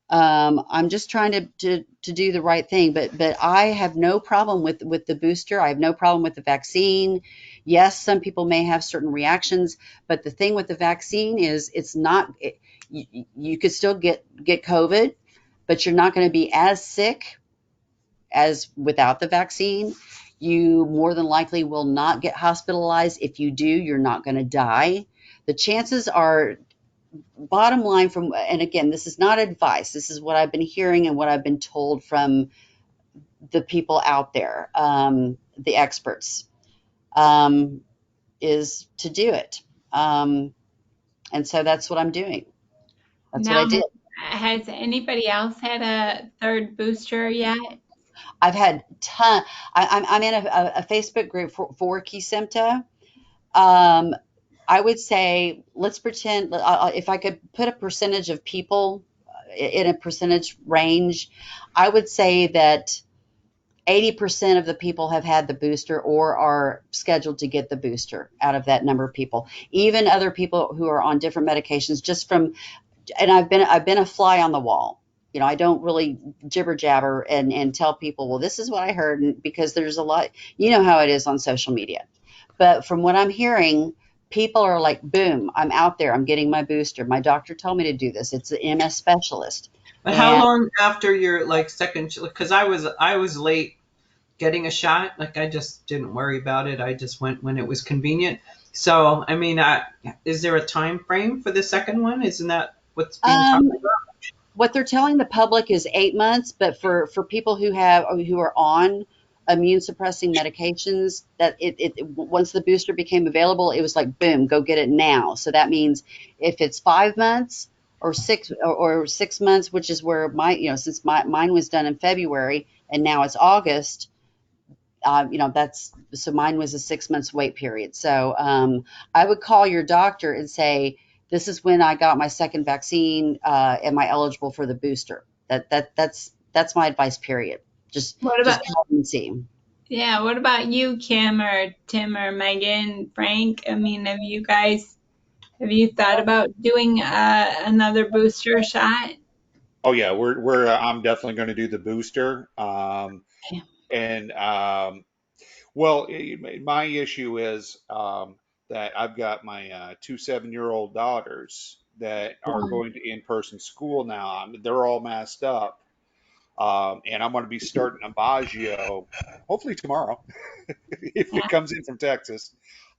I'm just trying to do the right thing, but I have no problem with the booster. I have no problem with the vaccine. Yes, some people may have certain reactions, but the thing with the vaccine is you could still get COVID, but you're not going to be as sick as without the vaccine. You more than likely will not get hospitalized. If you do, you're not going to die. The chances are, bottom line, and again, this is not advice, this is what I've been hearing and what I've been told from the people out there, the experts, is to do it. And so that's what I'm doing. That's what I Now, did. has anybody else had a third booster yet? I've had I'm in a Facebook group for Kesimpta. I would say, let's pretend, if I could put a percentage of people in a percentage range, I would say that 80% of the people have had the booster or are scheduled to get the booster out of that number of people. Even other people who are on different medications, and I've been a fly on the wall. I don't really jibber jabber and tell people, well, this is what I heard, because there's a lot, how it is on social media. But from what I'm hearing, people are like, boom, I'm out there, I'm getting my booster. My doctor told me to do this. It's an MS specialist. But how long after your second? Because I was late getting a shot. Like, I just didn't worry about it. I just went when it was convenient. So I mean, is there a time frame for the second one? Isn't that what's being talked about? What they're telling the public is 8 months, but for people who are on immune suppressing medications, that once the booster became available, it was like, boom, go get it now. So that means if it's 5 months or 6 months, which is where since mine was done in February and now it's August, so mine was a 6 months wait period. So I would call your doctor and say, this is when I got my second vaccine. Am I eligible for the booster? That's my advice, period. Just call and see. Yeah, what about you, Kim or Tim or Megan, Frank? I mean, have you thought about doing another booster shot? Oh yeah, I'm definitely going to do the booster. And well, my issue is that I've got my 2 7-year-old daughters that are going to in-person school now. They're all masked up, and I'm going to be starting a Baggio hopefully tomorrow if it comes in from Texas.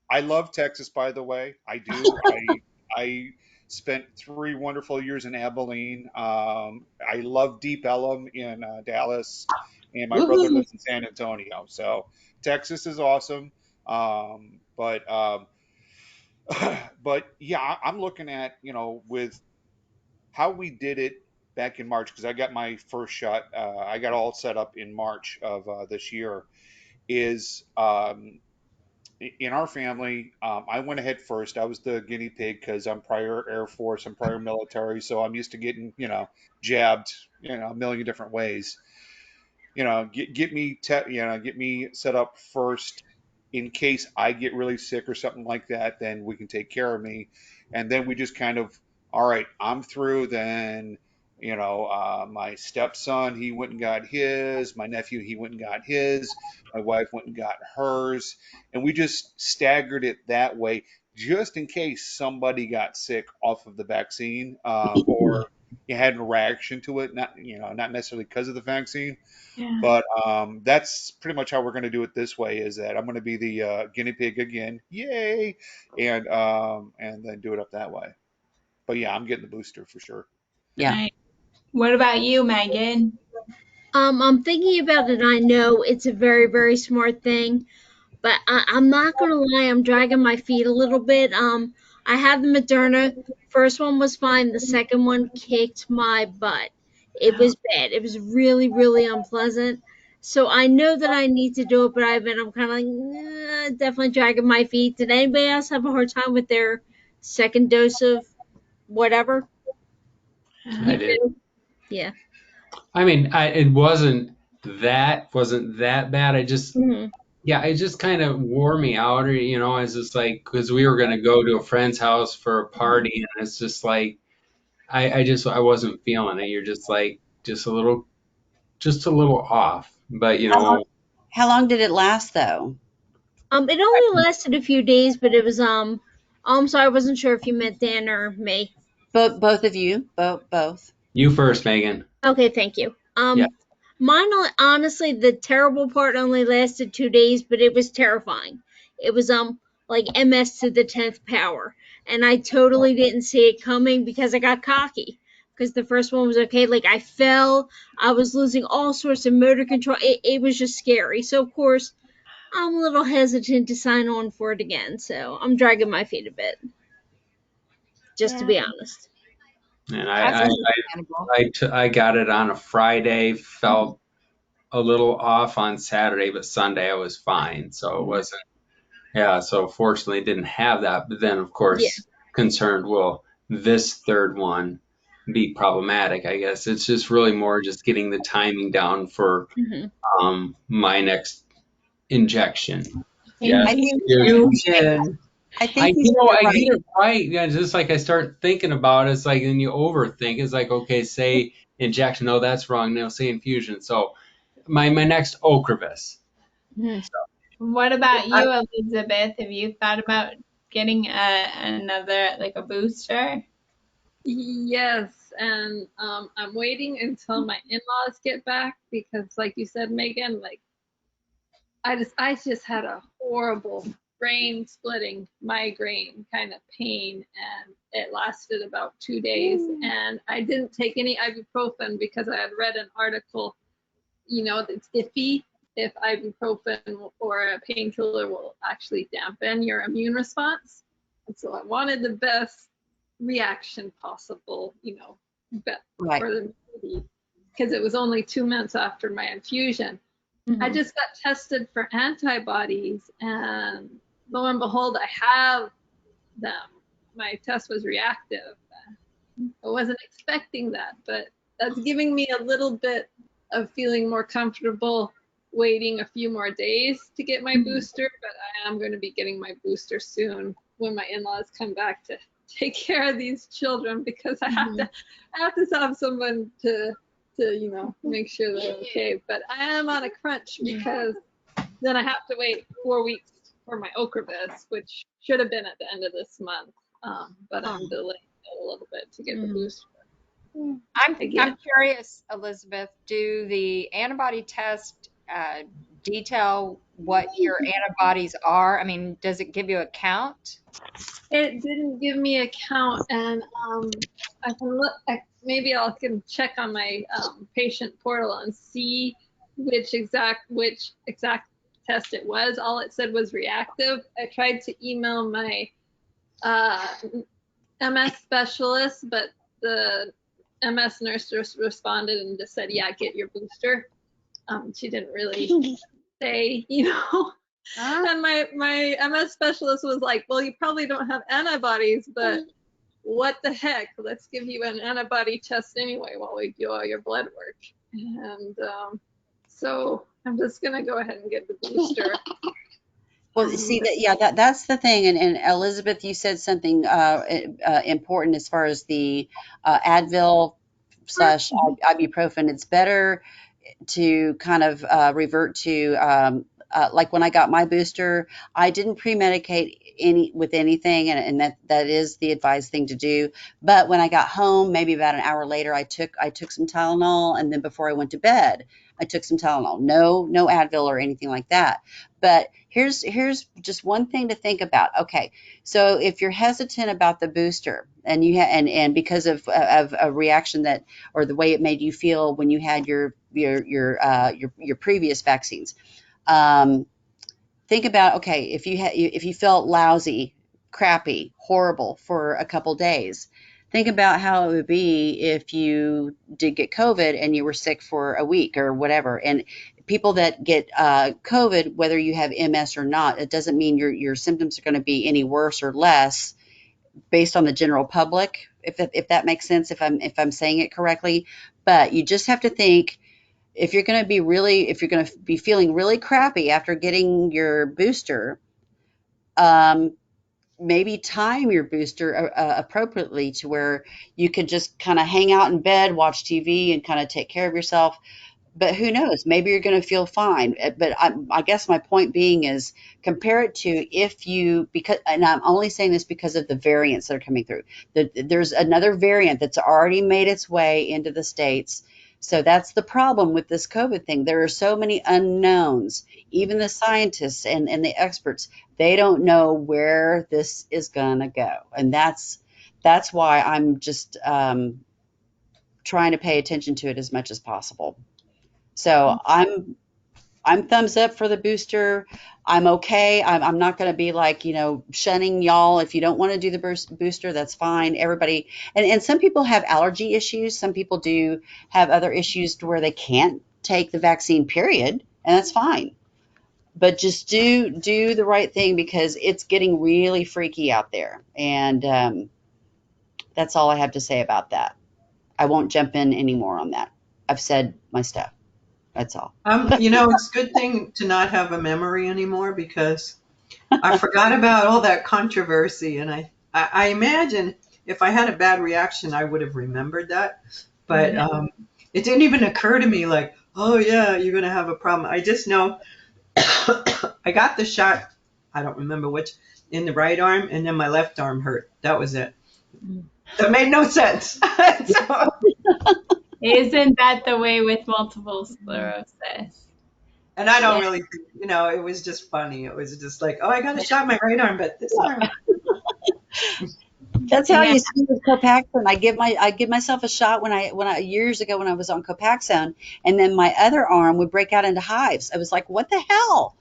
I love Texas, by the way. I do. I spent 3 wonderful years in Abilene. I love Deep Ellum in Dallas, and my brother Woohoo. lives in San Antonio. So Texas is awesome. But but yeah, I'm looking at with how we did it back in March, because I got my first shot. I got all set up in March of this year. Is in our family, I went ahead first. I was the guinea pig because I'm prior Air Force, I'm prior military, so I'm used to getting, jabbed, a million different ways. Get me set up first in case I get really sick or something like that. Then we can take care of me, and then we just kind of, all right, I'm through. Then my stepson, he went and got his. My nephew, he went and got his. My wife went and got hers, and we just staggered it that way, just in case somebody got sick off of the vaccine, or you had a reaction to it, not necessarily because of the vaccine. Yeah. But that's pretty much how we're going to do it this way. Is that I'm going to be the guinea pig again, yay, and then do it up that way. But yeah, I'm getting the booster for sure. Yeah. What about you, Megan? I'm thinking about it. I know it's a very, very smart thing, but I'm not gonna lie, I'm dragging my feet a little bit. I had the Moderna. First one was fine. The second one kicked my butt. It was bad. It was really, really unpleasant. So I know that I need to do it, but I'm kind of like, nah, definitely dragging my feet. Did anybody else have a hard time with their second dose of whatever? I did. Yeah. I mean, it wasn't that bad. I just Hmm. Yeah, it just kind of wore me out, or it's just like because we were gonna go to a friend's house for a party, and it's just like I wasn't feeling it. You're just like just a little off, but How long, how long did it last though? It only lasted a few days, but it was I'm sorry, I wasn't sure if you meant Dan or me. Both of you, both. you first, Megan. Okay, thank you. Yeah. Mine honestly, the terrible part only lasted 2 days, but it was terrifying. It was like MS to the 10th power, and I totally didn't see it coming because I got cocky. Because the first one was okay, like I fell, I was losing all sorts of motor control. It was just scary. So of course, I'm a little hesitant to sign on for it again. So I'm dragging my feet a bit, just to Yeah, be honest. And that's I understandable. I got it on a Friday, felt a little off on Saturday, but Sunday I was fine, so it wasn't. Yeah, so fortunately didn't have that, but then of Yeah. course concerned, will this third one be problematic? I guess it's just really more just getting the timing down for Hmm. my next injection. Yeah, I think Infusion. I think you said it I right. get it right. Yeah, just like I start thinking about it, it's like then you overthink. It's like, okay, say injection, no, that's wrong. No, say infusion. So my next Ocrevus. What about I, you, Elizabeth? Have you thought about getting another, like a booster? Yes, and I'm waiting until my in-laws get back because, like you said, Megan, like I just had a horrible brain splitting migraine kind of pain, and it lasted about 2 days. And I didn't take any ibuprofen because I had read an article, it's iffy if ibuprofen or a painkiller will actually dampen your immune response. And so I wanted the best reaction possible, Right. for the baby, because it was only 2 months after my infusion. I just got tested for antibodies, and lo and behold, I have them. My test was reactive. I wasn't expecting that, but that's giving me a little bit of feeling more comfortable waiting a few more days to get my booster, but I am going to be getting my booster soon when my in-laws come back to take care of these children, because I have to have someone to make sure they're okay. But I am on a crunch because then I have to wait 4 weeks for my Ocrevus, which should have been at the end of this month. But I'm delaying it a little bit to get the booster. I'm Again. curious, Elizabeth, do the antibody test detail what your antibodies are? I mean, does it give you a count? It didn't give me a count, and I can look. Maybe I can check on my patient portal and see which exact test it was. All it said was reactive. I tried to email my MS specialist, but the MS nurse just responded and just said, "Yeah, get your booster." She didn't really say, And my MS specialist was like, "Well, you probably don't have antibodies, but what the heck? Let's give you an antibody test anyway while we do all your blood work." And so I'm just gonna go ahead and get the booster. Well, see that's the thing, and Elizabeth, you said something important as far as the Advil slash ibuprofen. It's better to kind of revert to like when I got my booster, I didn't pre-medicate with anything, and that is the advised thing to do. But when I got home, maybe about an hour later, I took some Tylenol, and then before I went to bed, I took some Tylenol. No Advil or anything like that. But here's just one thing to think about. Okay, so if you're hesitant about the booster and and because of a reaction that, or the way it made you feel when you had your previous vaccines, think about, okay, if you felt lousy, crappy, horrible for a couple days, think about how it would be if you did get COVID and you were sick for a week or whatever. And people that get COVID, whether you have MS or not, it doesn't mean your symptoms are going to be any worse or less based on the general public, if that makes sense, if I'm saying it correctly. But you just have to think, if you're going to be feeling really crappy after getting your booster, maybe time your booster appropriately to where you can just kind of hang out in bed, watch TV, and kind of take care of yourself. But who knows? Maybe you're going to feel fine. But I guess my point being is, compare it to because, and I'm only saying this because of the variants that are coming through. There's another variant that's already made its way into the States. So that's the problem with this COVID thing. There are so many unknowns. Even the scientists and the experts, they don't know where this is going to go. And that's why I'm just trying to pay attention to it as much as possible. So I'm thumbs up for the booster. I'm okay. I'm not going to be like, shunning y'all. If you don't want to do the booster, that's fine. Everybody, and some people have allergy issues. Some people do have other issues to where they can't take the vaccine, period, and that's fine. But just do the right thing, because it's getting really freaky out there. And that's all I have to say about that. I won't jump in anymore on that. I've said my stuff. That's all. It's a good thing to not have a memory anymore, because I forgot about all that controversy, and I imagine if I had a bad reaction, I would have remembered that. But it didn't even occur to me like, oh yeah, you're going to have a problem. I just know I got the shot, I don't remember which, in the right arm, and then my left arm hurt. That was it. That made no sense. So, Isn't that the way with multiple sclerosis? and I don't really think, it was just funny. It was just like, oh, I got a shot in my right arm, but this arm. That's how you see with Copaxone. I give myself a shot when I years ago when I was on Copaxone, and then my other arm would break out into hives. I was like, what the hell?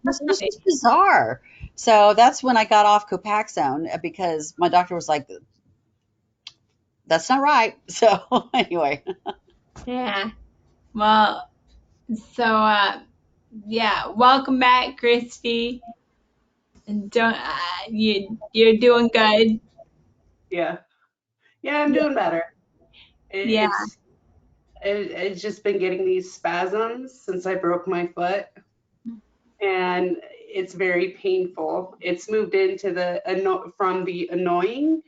This is bizarre. So that's when I got off Copaxone, because my doctor was like, that's not right. So anyway. Yeah. Well, so welcome back, Christy. And you're doing good. Yeah, I'm doing better. It's just been getting these spasms since I broke my foot, and it's very painful. It's moved into from the annoying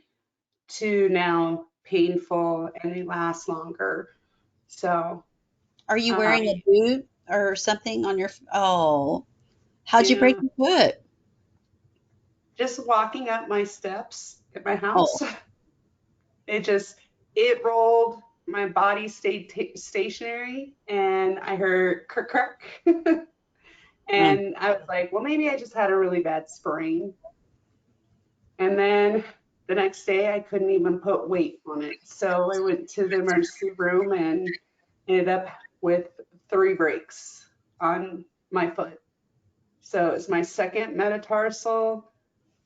to now painful, and they last longer. So, are you wearing a boot or something on your? Oh, how'd you break your foot? Just walking up my steps at my house. Oh. It rolled. My body stayed stationary, and I heard crack, crack. And I was like, well, maybe I just had a really bad sprain. And then the next day, I couldn't even put weight on it. So I went to the emergency room and ended up with 3 breaks on my foot. So it's my 2nd metatarsal,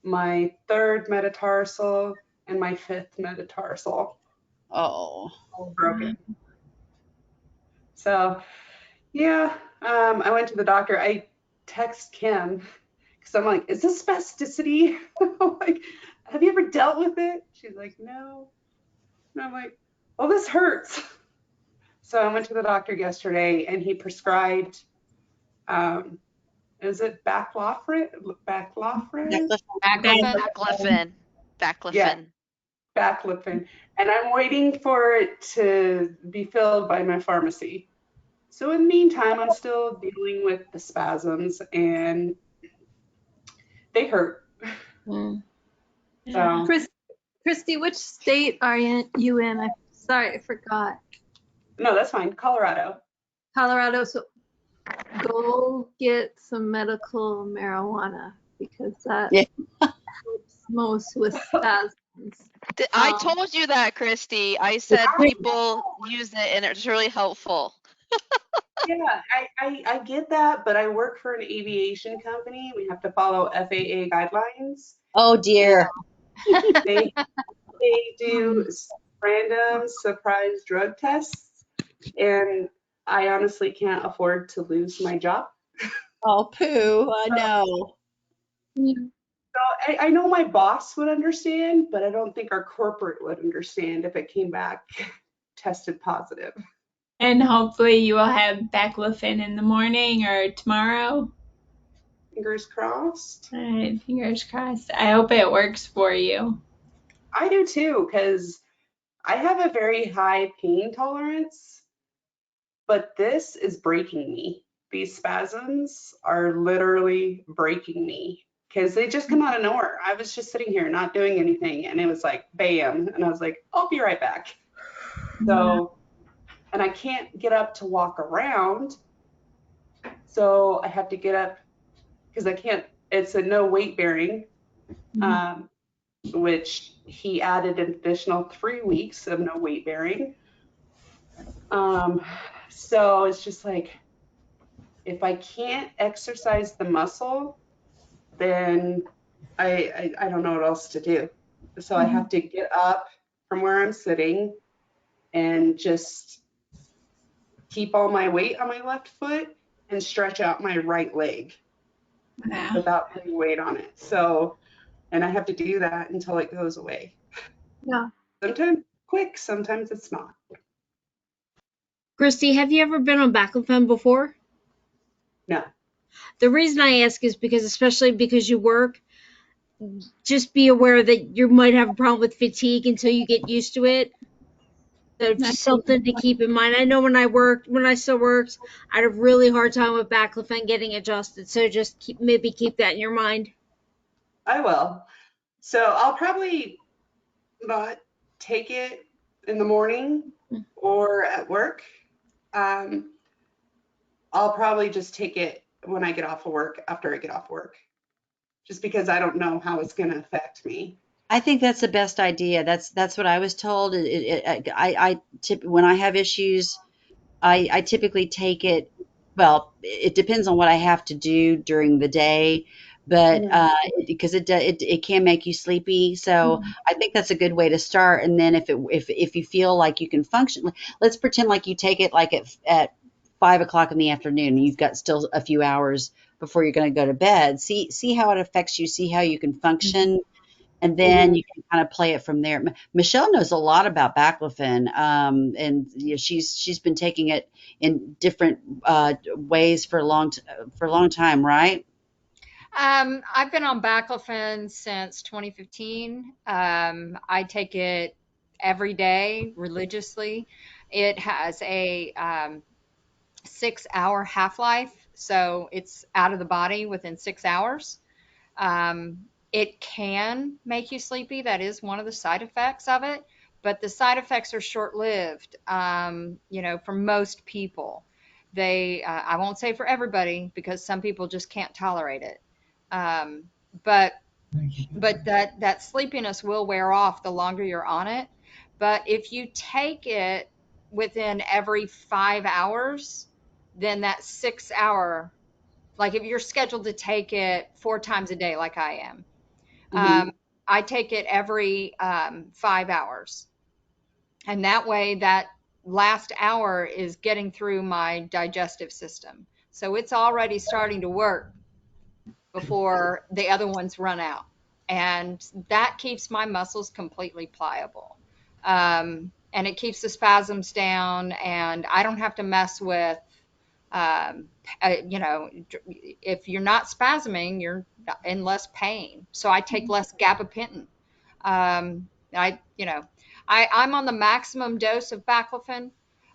my 3rd metatarsal, and my 5th metatarsal. Oh, all broken. So, I went to the doctor. I text Kim because I'm like, is this spasticity? I'm like, have you ever dealt with it? She's like, no. And I'm like, well, this hurts. So I went to the doctor yesterday, and he prescribed, is it baclofen? Baclofen. Yeah, baclofen. And I'm waiting for it to be filled by my pharmacy. So in the meantime, I'm still dealing with the spasms, and they hurt. So. Christy, which state are you in? I'm sorry, I forgot. No, that's fine. Colorado. Colorado. So go get some medical marijuana because that Yeah. helps most with spasms. I Um, told you that, Christy. I said people use it and it's really helpful. Yeah, I get that, but I work for an aviation company. We have to follow FAA guidelines. Oh dear. They do random surprise drug tests, and I honestly can't afford to lose my job. Oh poo. I know. So I know my boss would understand, but I don't think our corporate would understand if it came back tested positive. And hopefully you will have baclofen in the morning or tomorrow. Fingers crossed. All right, fingers crossed. I hope it works for you. I do too, because I have a very high pain tolerance, but this is breaking me. These spasms are literally breaking me because they just come out of nowhere. I was just sitting here not doing anything, and it was like bam, and I was like, I'll be right back. So, and I can't get up to walk around, so I have to get up because I can't. It's a no weight bearing, which he added an additional 3 weeks of no weight bearing. So it's just like, if I can't exercise the muscle, then I don't know what else to do. So I have to get up from where I'm sitting and just keep all my weight on my left foot and stretch out my right leg without any weight on it. So, and I have to do that until it goes away. Yeah. Sometimes quick, sometimes it's not. Christy, have you ever been on baclofen before? No. The reason I ask is because, especially because you work, just be aware that you might have a problem with fatigue until you get used to it. So just something to keep in mind. I know when I still worked, I had a really hard time with baclofen getting adjusted. So just maybe keep that in your mind. I will. So I'll probably not take it in the morning or at work. I'll probably just take it when I get off of work, after I get off work, just because I don't know how it's going to affect me. I think that's the best idea. That's what I was told. When I have issues, I typically take it. Well, it depends on what I have to do during the day, but because it can make you sleepy. So I think that's a good way to start. And then if you feel like you can function, let's pretend like you take it like at 5 o'clock in the afternoon. You've got still a few hours before you're going to go to bed. See how it affects you. See how you can function. And then you can kind of play it from there. Michelle knows a lot about baclofen, and she's been taking it in different ways for a long time, right? I've been on baclofen since 2015. I take it every day religiously. It has a 6-hour half-life, so it's out of the body within 6 hours. It can make you sleepy. That is one of the side effects of it, but the side effects are short-lived. For most people, I won't say for everybody because some people just can't tolerate it. Um, but that sleepiness will wear off the longer you're on it. But if you take it within every 5 hours, then that 6 hour, like if you're scheduled to take it 4 times a day, like I am, I take it every 5 hours. And that way, that last hour is getting through my digestive system. So it's already starting to work before the other ones run out. And that keeps my muscles completely pliable. And it keeps the spasms down, and I don't have to mess with, if you're not spasming, you're in less pain. So I take less gabapentin. Um, I, you know, I'm on the maximum dose of baclofen.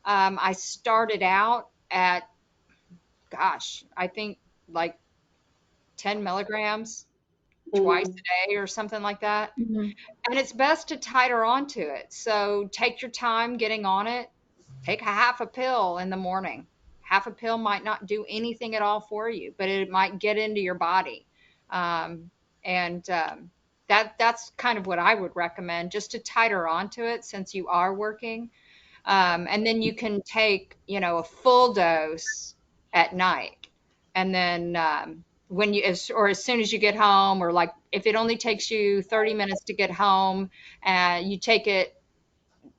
I started out at, gosh, I think like 10 milligrams twice a day or something like that. And it's best to titer onto it. So take your time getting on it. Take a half a pill in the morning, half a pill might not do anything at all for you, but it might get into your body. That's kind of what I would recommend, just to titer onto it since you are working. And then you can take, a full dose at night. And then as soon as you get home, or like if it only takes you 30 minutes to get home, you take it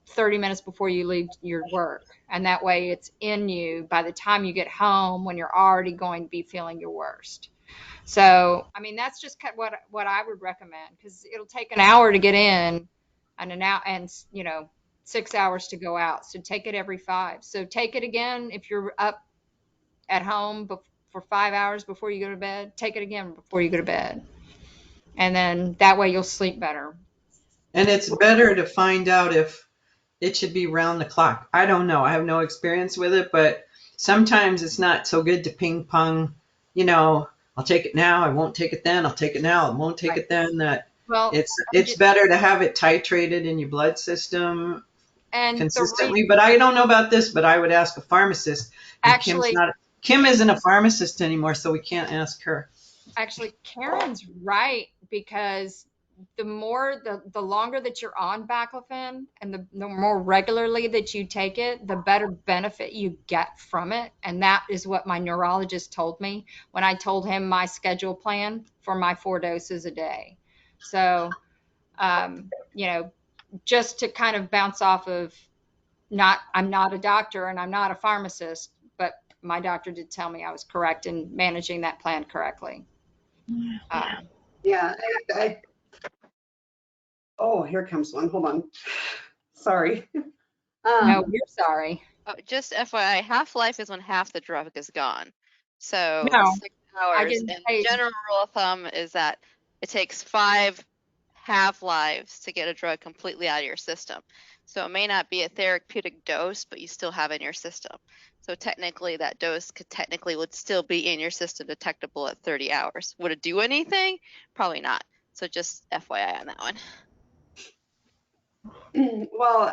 30 minutes before you leave your work. And that way it's in you by the time you get home when you're already going to be feeling your worst. So, I mean, that's just what I would recommend, because it'll take an hour to get in and 6 hours to go out. So take it every 5. So take it again if you're up at home for 5 hours before you go to bed. Take it again before you go to bed. And then that way you'll sleep better. And it's better to find out if it should be round the clock. I don't know. I have no experience with it, but sometimes it's not so good to ping pong, I'll take it now, I won't take it then, I'll take it now, I won't take it then. It's better to have it titrated in your blood system and consistently. But I don't know about this, but I would ask a pharmacist. Actually, Kim isn't a pharmacist anymore, so we can't ask her. Actually, Karen's right, because the longer that you're on baclofen and the more regularly that you take it, the better benefit you get from it. And that is what my neurologist told me when I told him my schedule plan for my 4 doses a day. So, just to kind of bounce off of, I'm not a doctor and I'm not a pharmacist, but my doctor did tell me I was correct in managing that plan correctly. Oh, here comes one. Hold on. Sorry. No, you're sorry. Oh, just FYI, half-life is when half the drug is gone. So No, 6 I hours. didn't And say. general rule of thumb is that it takes 5 half-lives to get a drug completely out of your system. So it may not be a therapeutic dose, but you still have it in your system. So technically that dose would still be in your system, detectable at 30 hours. Would it do anything? Probably not. So just FYI on that one. Well,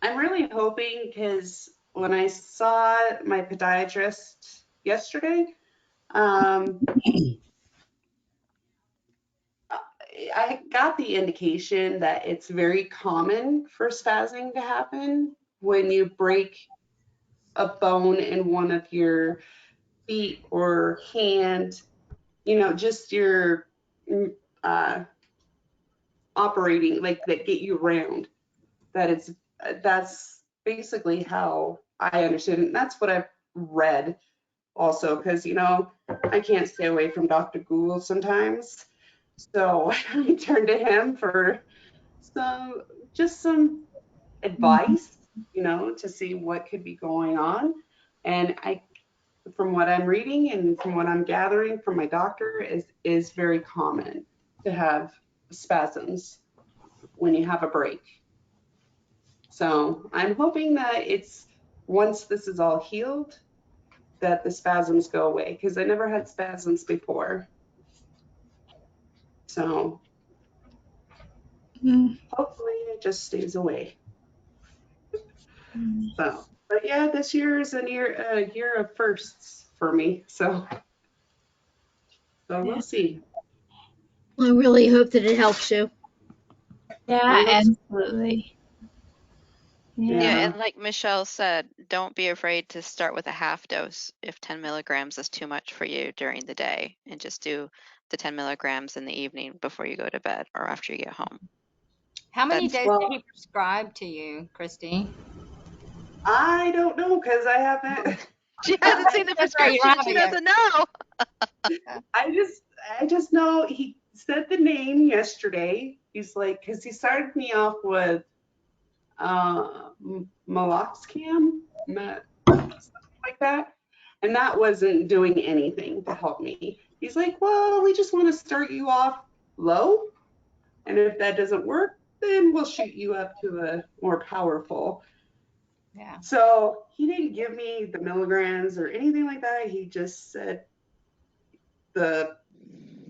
I'm really hoping, because when I saw my podiatrist yesterday, I got the indication that it's very common for spasming to happen when you break a bone in one of your feet or hand, just your operating, like that get you round. That's basically how I understood it. And that's what I've read also, because, I can't stay away from Dr. Google sometimes. So I turned to him for some advice, to see what could be going on. And from what I'm reading and from what I'm gathering from my doctor, is very common to have spasms when you have a break. So I'm hoping that once this is all healed, that the spasms go away, because I never had spasms before. So hopefully it just stays away. So, but yeah, this year is a year of firsts for me. So we'll see. I really hope that it helps you. Yeah, absolutely. Yeah, and like Michelle said, don't be afraid to start with a half dose if 10 milligrams is too much for you during the day, and just do the 10 milligrams in the evening before you go to bed or after you get home. How many days did he prescribe to you, Christy? I don't know, because I haven't. She hasn't seen the prescription. She doesn't know. I just know he said the name yesterday. He's like, because he started me off with McLachlan, something like that, and that wasn't doing anything to help me. He's like, well, we just want to start you off low, and if that doesn't work, then we'll shoot you up to a more powerful. Yeah. So he didn't give me the milligrams or anything like that. He just said the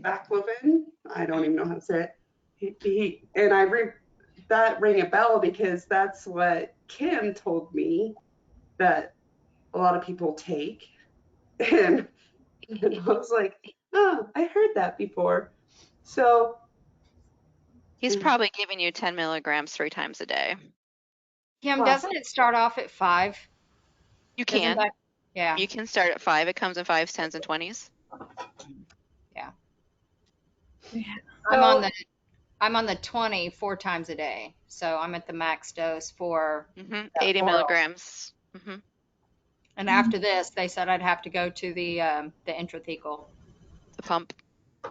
baclofen. I don't even know how to say it. That rang a bell, because that's what Kim told me, that a lot of people take. And I was like, oh, I heard that before. So He's probably giving you 10 milligrams 3 times a day. Kim, Well, doesn't it start off at 5? You Isn't can. that? Yeah, You can start at 5. It comes in 5s, 10s, and 20s. yeah. so I'm on the 20 4 times a day, so I'm at the max dose for that 80 oral. milligrams. And after this, they said I'd have to go to the intrathecal. The pump.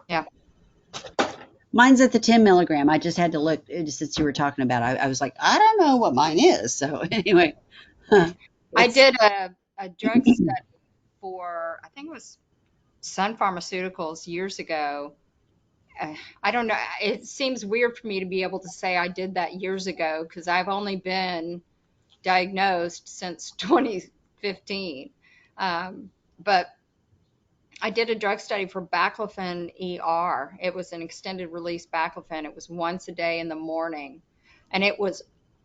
Yeah. Mine's at the 10 milligram. I just had to look since you were talking about it. I was like, I don't know what mine is. So anyway, I did a drug study for, I think it was Sun Pharmaceuticals years ago. I don't know. It seems weird for me to be able to say I did that years ago because I've only been diagnosed since 2015. But I did a drug study for baclofen ER. It was an extended release baclofen. It was once a day in the morning, and it was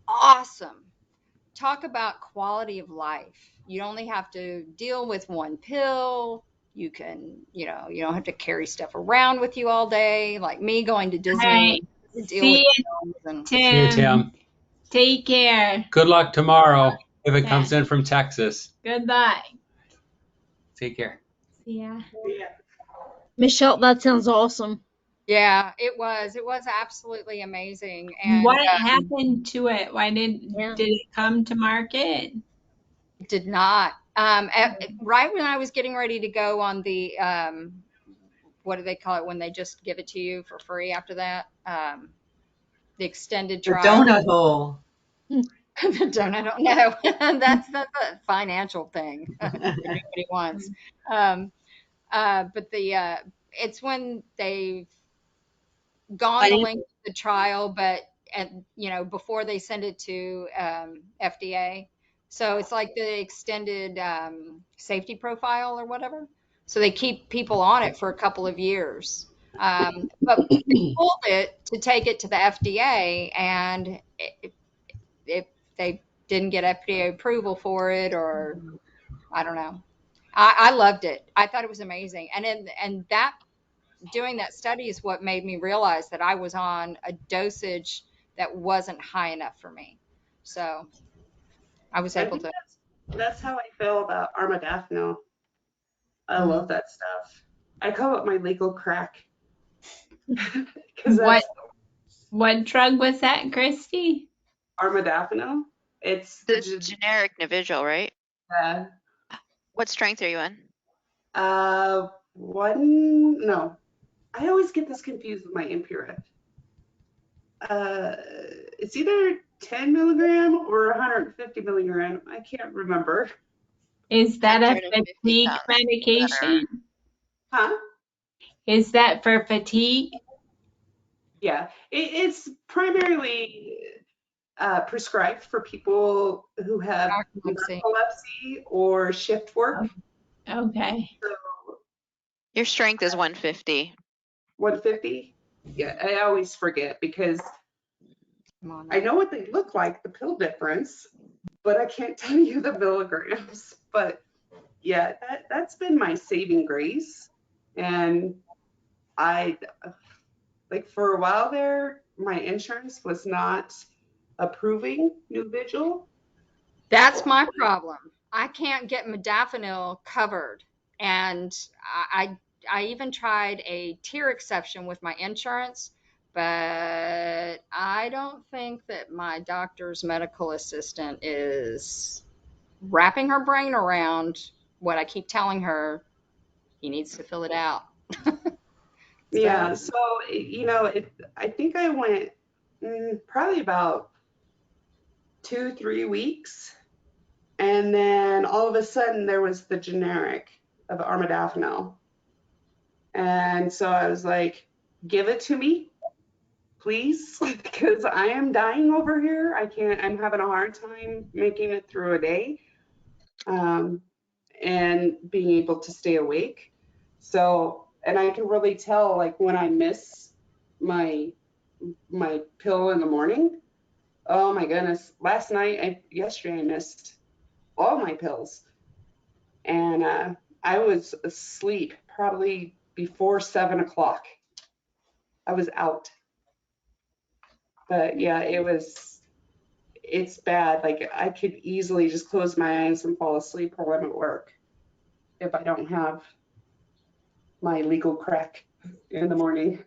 awesome. Talk about quality of life. You only have to deal with one pill. You can, you don't have to carry stuff around with you all day, like me going to Disney. Right. To deal See with you, pills and See you, Tim. Take care. Good luck tomorrow if it comes in from Texas. Goodbye. Take care. See ya. Michelle, that sounds awesome. yeah, it was absolutely amazing. And What happened to it? Why did it come to market? did not. Right when I was getting ready to go on the what do they call it when they just give it to you for free after that? The extended The trial. donut hole. The donut hole. No, that's a financial thing everybody wants. But it's when they've gone the length of the trial, but before they send it to FDA. So it's like the extended safety profile or whatever. So they keep people on it for a couple of years. But they pulled it to take it to the FDA, and they didn't get FDA approval for it, or I don't know. I loved it. I thought it was amazing. And that doing that study is what made me realize that I was on a dosage that wasn't high enough for me. So I was able to. That's how I feel about armodafinil. I love that stuff. I call it my legal crack. What drug was that, Christy? Armodafinil. It's the generic Navigil, right? Yeah. What strength are you in? No. I always get this confused with my Impura. It's either 10 milligram or 150 milligram. I can't remember. Is that a fatigue medication? Huh? Is that for fatigue? Yeah, it's primarily prescribed for people who have narcolepsy or shift work. Okay. So, your strength is 150. 150? Yeah, I always forget because I know what they look like, the pill difference, but I can't tell you the milligrams. But yeah, that's been my saving grace. And for a while there, my insurance was not approving Nuvigil. That's my problem. I can't get modafinil covered. And I even tried a tier exception with my insurance, but I don't think that my doctor's medical assistant is wrapping her brain around what I keep telling her. He needs to fill it out. Yeah, so I think I went probably about 2-3 weeks, and then all of a sudden there was the generic of armodafinil, and so I was like, give it to me, please, because I am dying over here. I'm having a hard time making it through a day and being able to stay awake. So, and I can really tell, like, when I miss my pill in the morning. Oh my goodness! Yesterday I missed all my pills, and I was asleep probably before 7 o'clock. I was out. But yeah, it's bad. Like I could easily just close my eyes and fall asleep while I'm at work if I don't have my legal crack in the morning.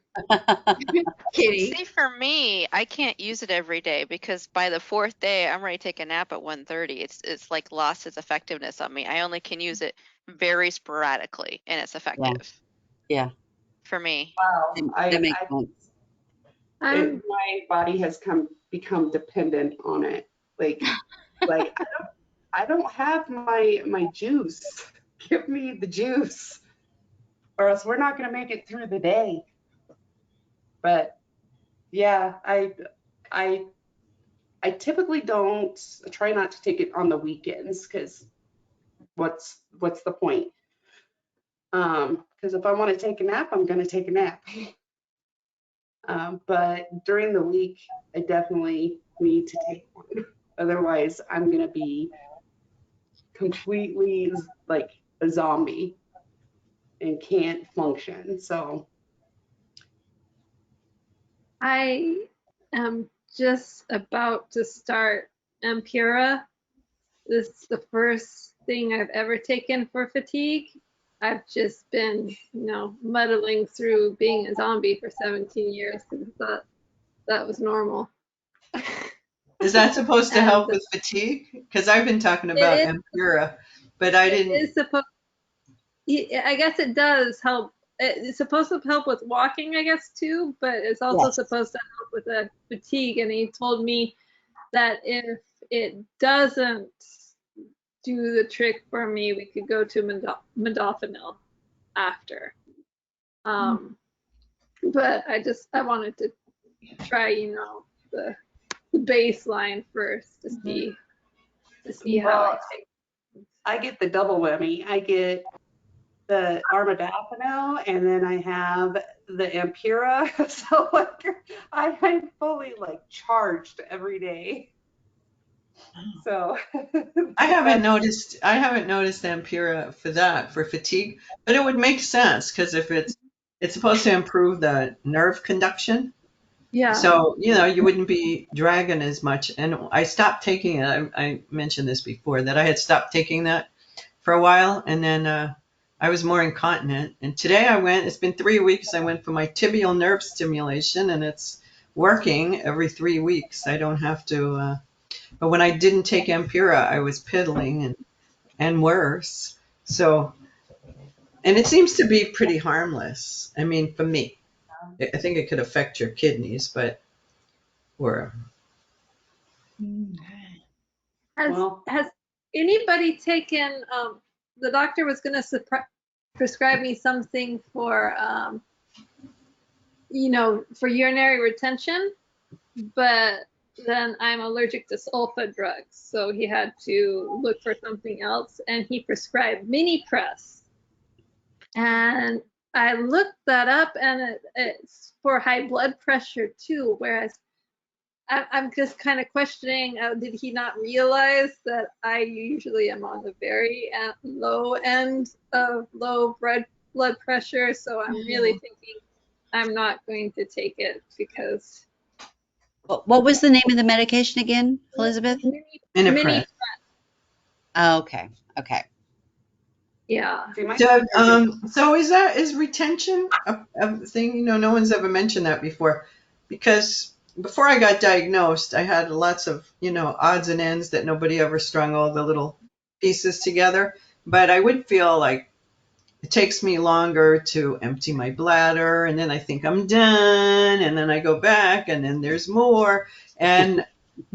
Kitty. See, for me, I can't use it every day because by the fourth day, I'm ready to take a nap at 1:30. It's like lost its effectiveness on me. I only can use it very sporadically, and it's Yeah. effective Yeah. for me. Wow. That makes sense. My body has become dependent on it. Like I don't have my juice. Give me the juice, or else we're not going to make it through the day. But yeah, I typically don't try not to take it on the weekends because what's the point? Because if I want to take a nap, I'm going to take a nap. But during the week, I definitely need to take one. Otherwise, I'm going to be completely like a zombie and can't function. So I am just about to start Ampura. This is the first thing I've ever taken for fatigue. I've just been, muddling through being a zombie for 17 years because I thought that was normal. Is that supposed to And help with fatigue? Because I've been talking about it is, Ampura, but I it didn't. is supposed, I guess it does help. It's supposed to help with walking, I guess, too, but it's also Yes. supposed to help with the fatigue. And he told me that if it doesn't do the trick for me, we could go to modafinil after. But I wanted to try, the baseline first to see how I get the double whammy. I get the armodafinil, and then I have the Ampura. So I'm fully like charged every day. So I haven't noticed Ampura for fatigue, but it would make sense because if it's supposed to improve the nerve conduction. Yeah. So, you wouldn't be dragging as much. And I stopped taking it. I mentioned this before that I had stopped taking that for a while, and then I was more incontinent. And today it's been 3 weeks. I went for my tibial nerve stimulation, and it's working every 3 weeks. I don't have to. But when I didn't take Ampura, I was piddling and worse. So, and it seems to be pretty harmless. I mean, for me, I think it could affect your kidneys, but or Has anybody taken? The doctor was going to prescribe me something for, for urinary retention, but then I'm allergic to sulfa drugs, so he had to look for something else, and he prescribed mini press. And I looked that up, and it's for high blood pressure too, whereas I'm just kind of questioning, did he not realize that I usually am on the very low end of low blood pressure? So I'm really thinking I'm not going to take it because. What was the name of the medication again, Elizabeth? Mini. Oh, okay. Okay. Yeah. So is retention a thing? No one's ever mentioned that before, because before I got diagnosed, I had lots of odds and ends that nobody ever strung all the little pieces together. But I would feel like it takes me longer to empty my bladder, and then I think I'm done, and then I go back, and then there's more. And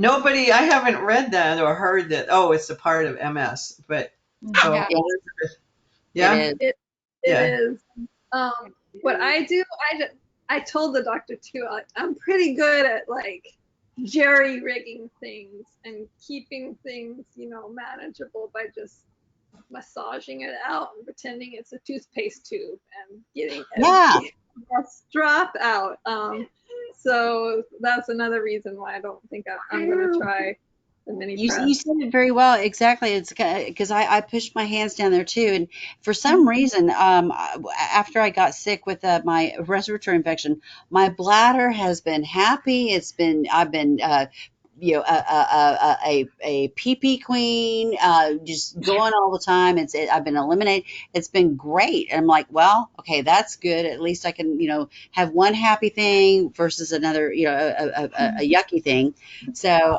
I haven't read that or heard that, it's a part of MS. But yeah. It is. What I do, I told the doctor too, I'm pretty good at like jerry rigging things and keeping things, manageable by just massaging it out and pretending it's a toothpaste tube and getting every drop out. So that's another reason why I don't think I'm going to try the mini You press. said it very well. Exactly. It's because I pushed my hands down there too, and for some reason, after I got sick with my respiratory infection, my bladder has been happy. I've been a pee queen, just going all the time. I've been eliminated. It's been great. And I'm like, well, okay, that's good. At least I can, have one happy thing versus another, a yucky thing. So,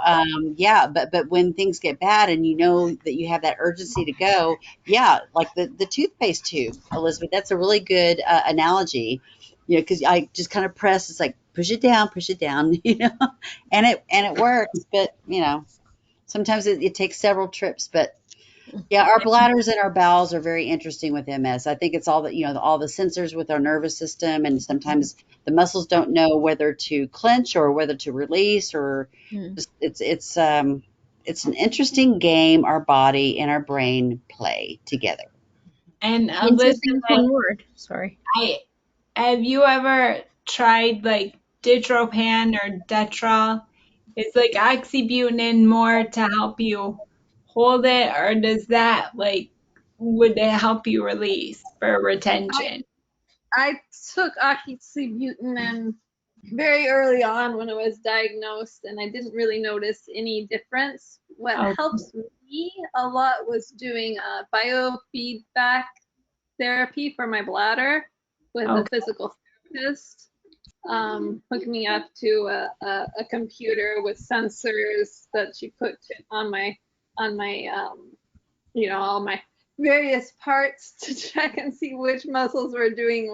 yeah, but when things get bad and you know that you have that urgency to go, yeah, like the toothpaste tube, Elizabeth, that's a really good analogy. Because I just kind of press, it's like push it down, and it works. But sometimes it takes several trips. But yeah, our bladders and our bowels are very interesting with MS. I think it's all that all the sensors with our nervous system, and sometimes the muscles don't know whether to clench or whether to release, or just it's an interesting game our body and our brain play together. And Interesting Elizabeth, fun word. Sorry. have you ever tried like Ditropan or Detrol? It's like oxybutynin more to help you hold it, or does that would it help you release for retention? I took oxybutynin very early on when I was diagnosed, and I didn't really notice any difference. What Oh, helps me a lot was doing biofeedback therapy for my bladder with a okay. physical therapist. Hooked me up to a computer with sensors that she put on my all my various parts to check and see which muscles were doing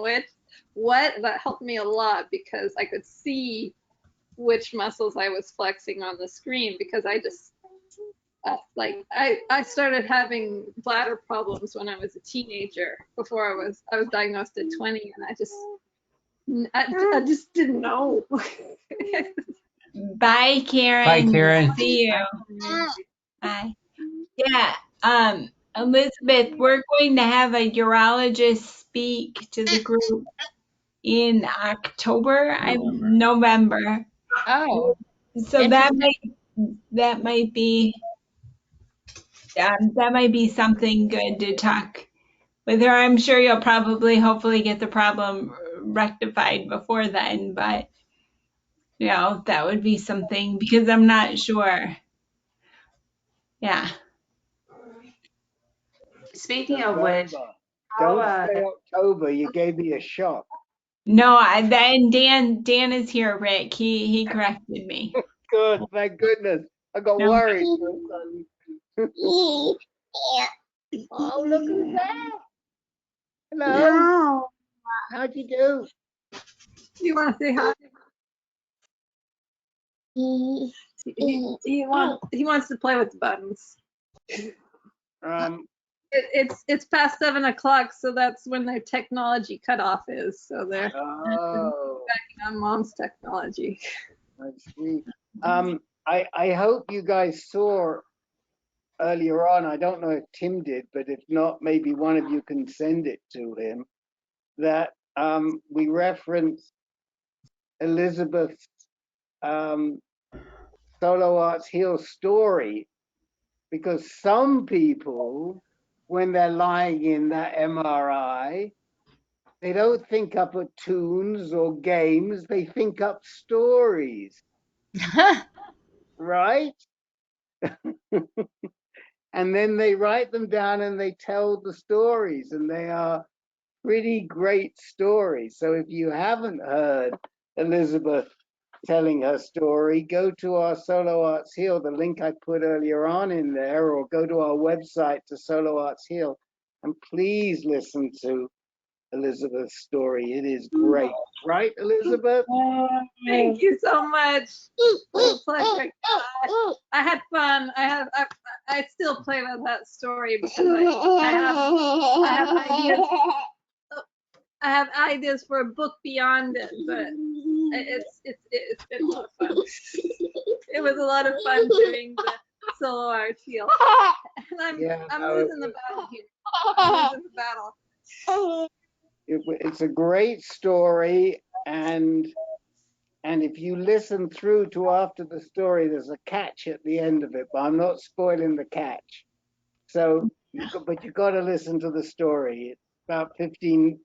what. That helped me a lot because I could see which muscles I was flexing on the screen, because I just I started having bladder problems when I was a teenager, before I was diagnosed at 20, and I just didn't know. Bye, Karen. Bye, Karen. See you. Bye. Yeah. Elizabeth, we're going to have a urologist speak to the group in November. Oh, So interesting. that might be something good to talk with her. I'm sure you'll hopefully get the problem rectified before then, but that would be something, because I'm not sure. Yeah. Speaking of which, November. how Don't say October. You gave me a shock. No, then Dan is here, Rick. He corrected me. Good. Thank goodness. I got No. worried for a second. Oh, look who's there. Hello. How'd you do? You want to say hi? He wants to play with the buttons. It's past 7 o'clock, so that's when their technology cutoff is. So they're backing on mom's technology. I see. I hope you guys saw earlier on, I don't know if Tim did, but if not, maybe one of you can send it to him, that we referenced Elizabeth's Solo Arts Heal story, because some people, when they're lying in that MRI, they don't think up of tunes or games, they think up stories, right? And then they write them down and they tell the stories, and they are pretty great stories. So if you haven't heard Elizabeth telling her story, go to our Solo Arts Heal, the link I put earlier on in there, or go to our website to Solo Arts Heal, and please listen to Elizabeth's story. It is great. Right, Elizabeth? Thank you so much. It's a pleasure. I had fun. I still play with that story because I have ideas. I have ideas for a book beyond it, but it's been a lot of fun. It was a lot of fun doing the Solo Arts Heal. And I'm losing the battle here. I'm losing the battle. It's a great story, and And if you listen through to after the story, there's a catch at the end of it, but I'm not spoiling the catch. So, but you got to listen to the story. It's about 15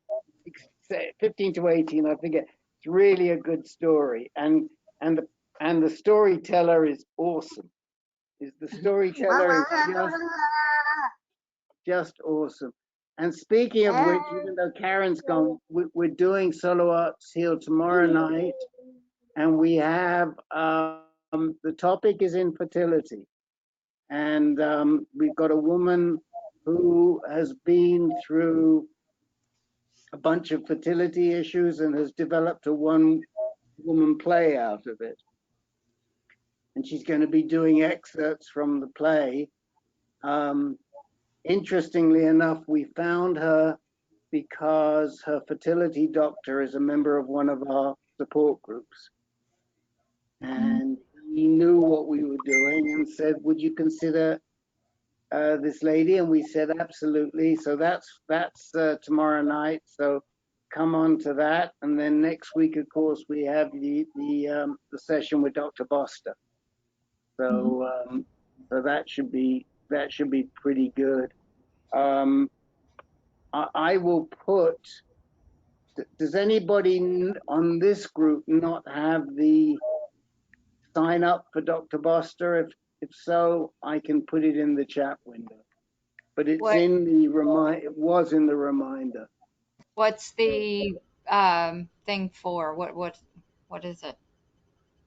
to 18, I forget. It's really a good story, and the storyteller is awesome. The storyteller is just awesome. And speaking of which, even though Karen's gone, we're doing Solo Arts Heal tomorrow night, and we have the topic is infertility, and we've got a woman who has been through a bunch of fertility issues and has developed a one-woman play out of it. And she's going to be doing excerpts from the play. Interestingly enough, we found her because her fertility doctor is a member of one of our support groups. And he knew what we were doing and said, would you consider this lady? And we said, absolutely. So that's tomorrow night. So come on to that. And then next week, of course, we have the session with Dr. Boster. So so that should be pretty good. I will put. Does anybody on this group not have the sign up for Dr. Boster? If so, I can put it in the chat window. But it's What in the it was in the reminder. what's the thing for? What is it?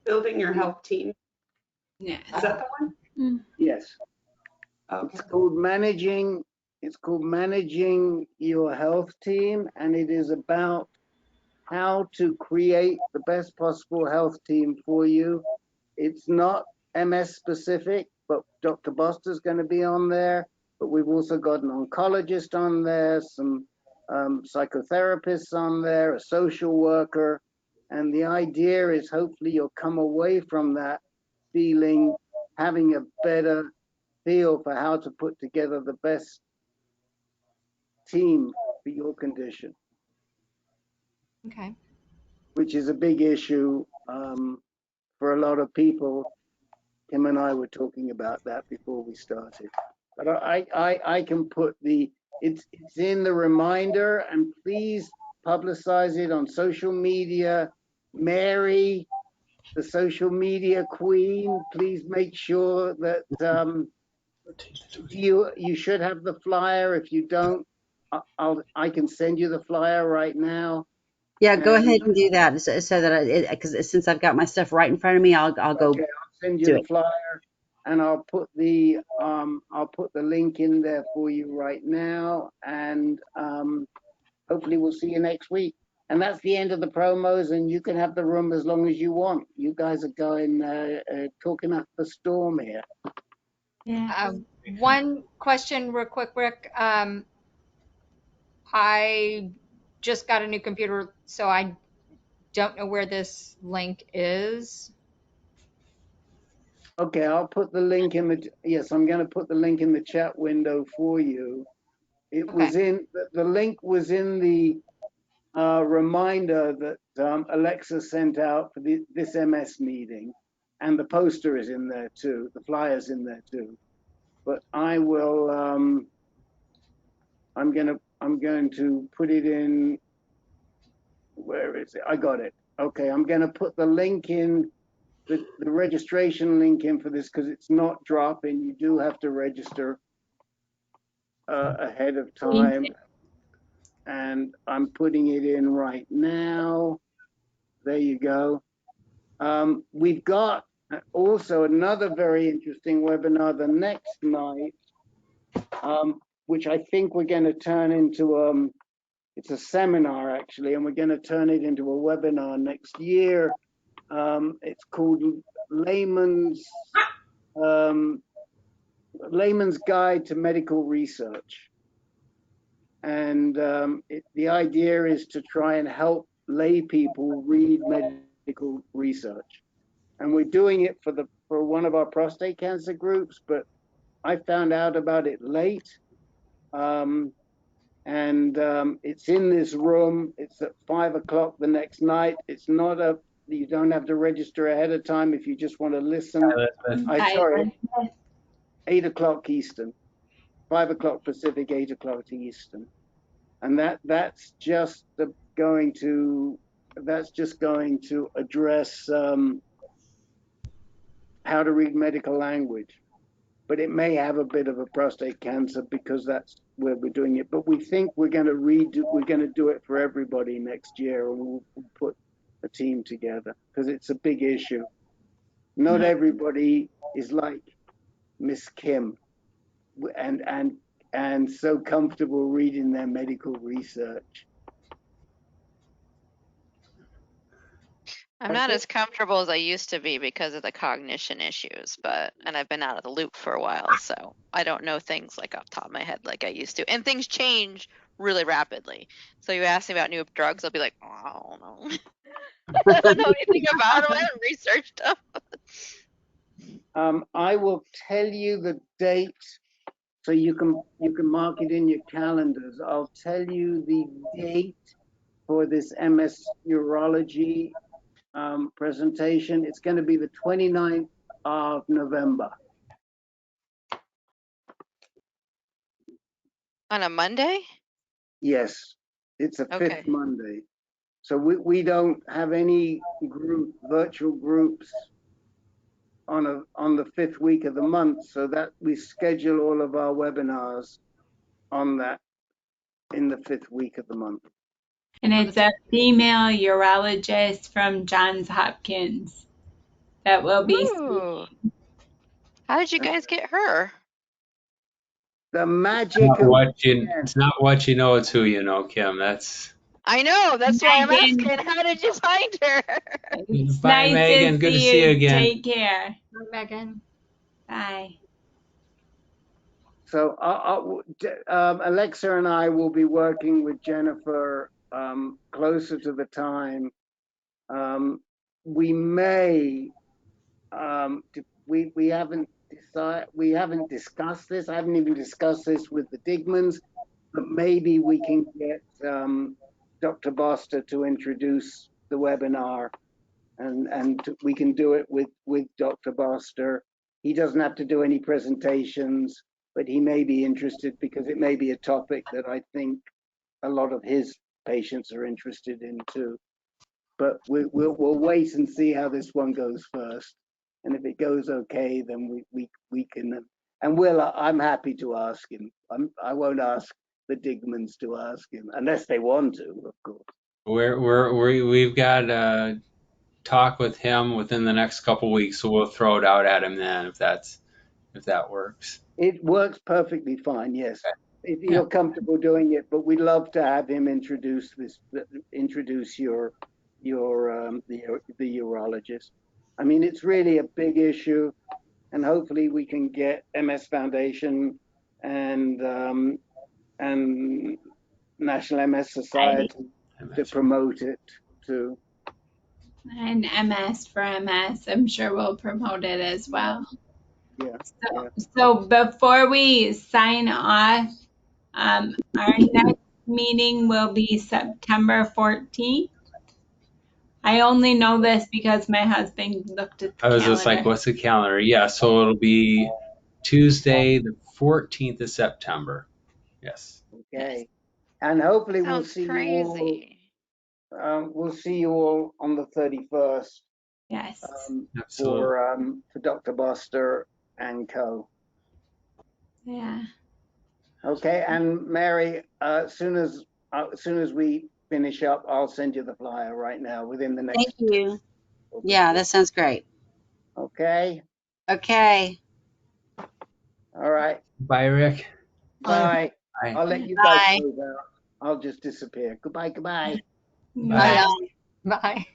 Building your health team. Yeah. Is that the one? Yes. Okay. It's called managing your health team, and it is about how to create the best possible health team for you. It's not MS specific, but Dr. Boster's going to be on there. But we've also got an oncologist on there, some psychotherapists on there, a social worker. And the idea is hopefully you'll come away from that feeling, having a better feel for how to put together the best team for your condition. Okay. Which is a big issue for a lot of people. Tim and I were talking about that before we started. But I can put it's in the reminder, and please publicize it on social media. Mary, the social media queen, please make sure that you should have the flyer. If you don't, I can send you the flyer right now. Yeah, go ahead and do that so that because since I've got my stuff right in front of me, I'll go. Okay, I'll send you do the it. flyer, and I'll put the link in there for you right now, and hopefully we'll see you next week. And that's the end of the promos, and you can have the room as long as you want. You guys are going talking up the storm here. Yeah. One question real quick, Rick. I just got a new computer, so I don't know where this link is. Okay, I'll put the link in the, yes, I'm going to put the link in the chat window for you. It Okay. was in, the link was in the reminder that Alexa sent out for this MS meeting, and the poster is in there too, the flyer's in there too. But I will, I'm going to put it in, where is it? I got it. Okay, I'm going to put the link in, the registration link in for this, because it's not dropping. You do have to register ahead of time. And I'm putting it in right now. There you go. We've got also another very interesting webinar the next night, which I think we're going to turn into it's a seminar actually, and we're going to turn it into a webinar next year. It's called Layman's Guide to Medical Research. And the idea is to try and help lay people read medical research. And we're doing it for one of our prostate cancer groups, but I found out about it late. It's in this room. It's at 5 o'clock the next night. It's not You don't have to register ahead of time if you just want to listen. Sorry, 8 o'clock Eastern, 5 o'clock Pacific, 8 o'clock Eastern. And that's just going to address how to read medical language. But it may have a bit of a prostate cancer because that's where we're doing it. But we think we're going to do it for everybody next year, and we'll put a team together because it's a big issue. Not everybody is like Miss Kim and so comfortable reading their medical research. I'm not as comfortable as I used to be because of the cognition issues, and I've been out of the loop for a while, so I don't know things like off the top of my head like I used to. And things change really rapidly. So you ask me about new drugs, I'll be like, oh, I don't know. I don't know anything about them. I haven't researched them. I will tell you the date so you can mark it in your calendars. I'll tell you the date for this MS urology presentation. It's going to be the 29th of November. On a Monday? Yes, it's a fifth Monday. So we don't have any virtual groups on the 5th week of the month, so that we schedule all of our webinars on that in the 5th week of the month. And it's a female urologist from Johns Hopkins that will be speaking. How did you guys get her? The magic it's not what you know, it's who you know, Kim. I know, that's why I'm asking. How did you find her? Bye, Nice Megan. Good to see you again. Take care. Bye, Megan. Bye. So Alexa and I will be working with Jennifer closer to the time. We may, we haven't discussed this. I haven't even discussed this with the Digmans, but maybe we can get Dr. Boster to introduce the webinar, and we can do it with Dr. Boster. He doesn't have to do any presentations, but he may be interested because it may be a topic that I think a lot of his patients are interested in too. But we'll wait and see how this one goes first. And if it goes okay, then we can. And I'm happy to ask him. I won't ask the Digmans to ask him unless they want to, of course. We've got a talk with him within the next couple weeks, so we'll throw it out at him then if that works. It works perfectly fine, yes. If you're comfortable doing it, but we'd love to have him introduce your the urologist. I mean, it's really a big issue, and hopefully we can get MS Foundation and National MS Society to promote it too. And MS for MS, I'm sure we'll promote it as well. Yeah. So before we sign off, our next meeting will be September 14th. I only know this because my husband looked at the calendar. I was just like, what's the calendar? Yeah, so it'll be Tuesday, the 14th of September. Yes. Okay. And hopefully we'll see crazy. We'll see you all on the 31st. Yes. For Dr. Boster and co. Yeah. Okay, and Mary, as soon as we finish up, I'll send you the flyer right now within the next. Thank you. Yeah, that sounds great. Okay. Okay. All right. Bye, Rick. Bye. Bye. I'll let you guys close out. I'll just disappear. Goodbye. Bye. Bye.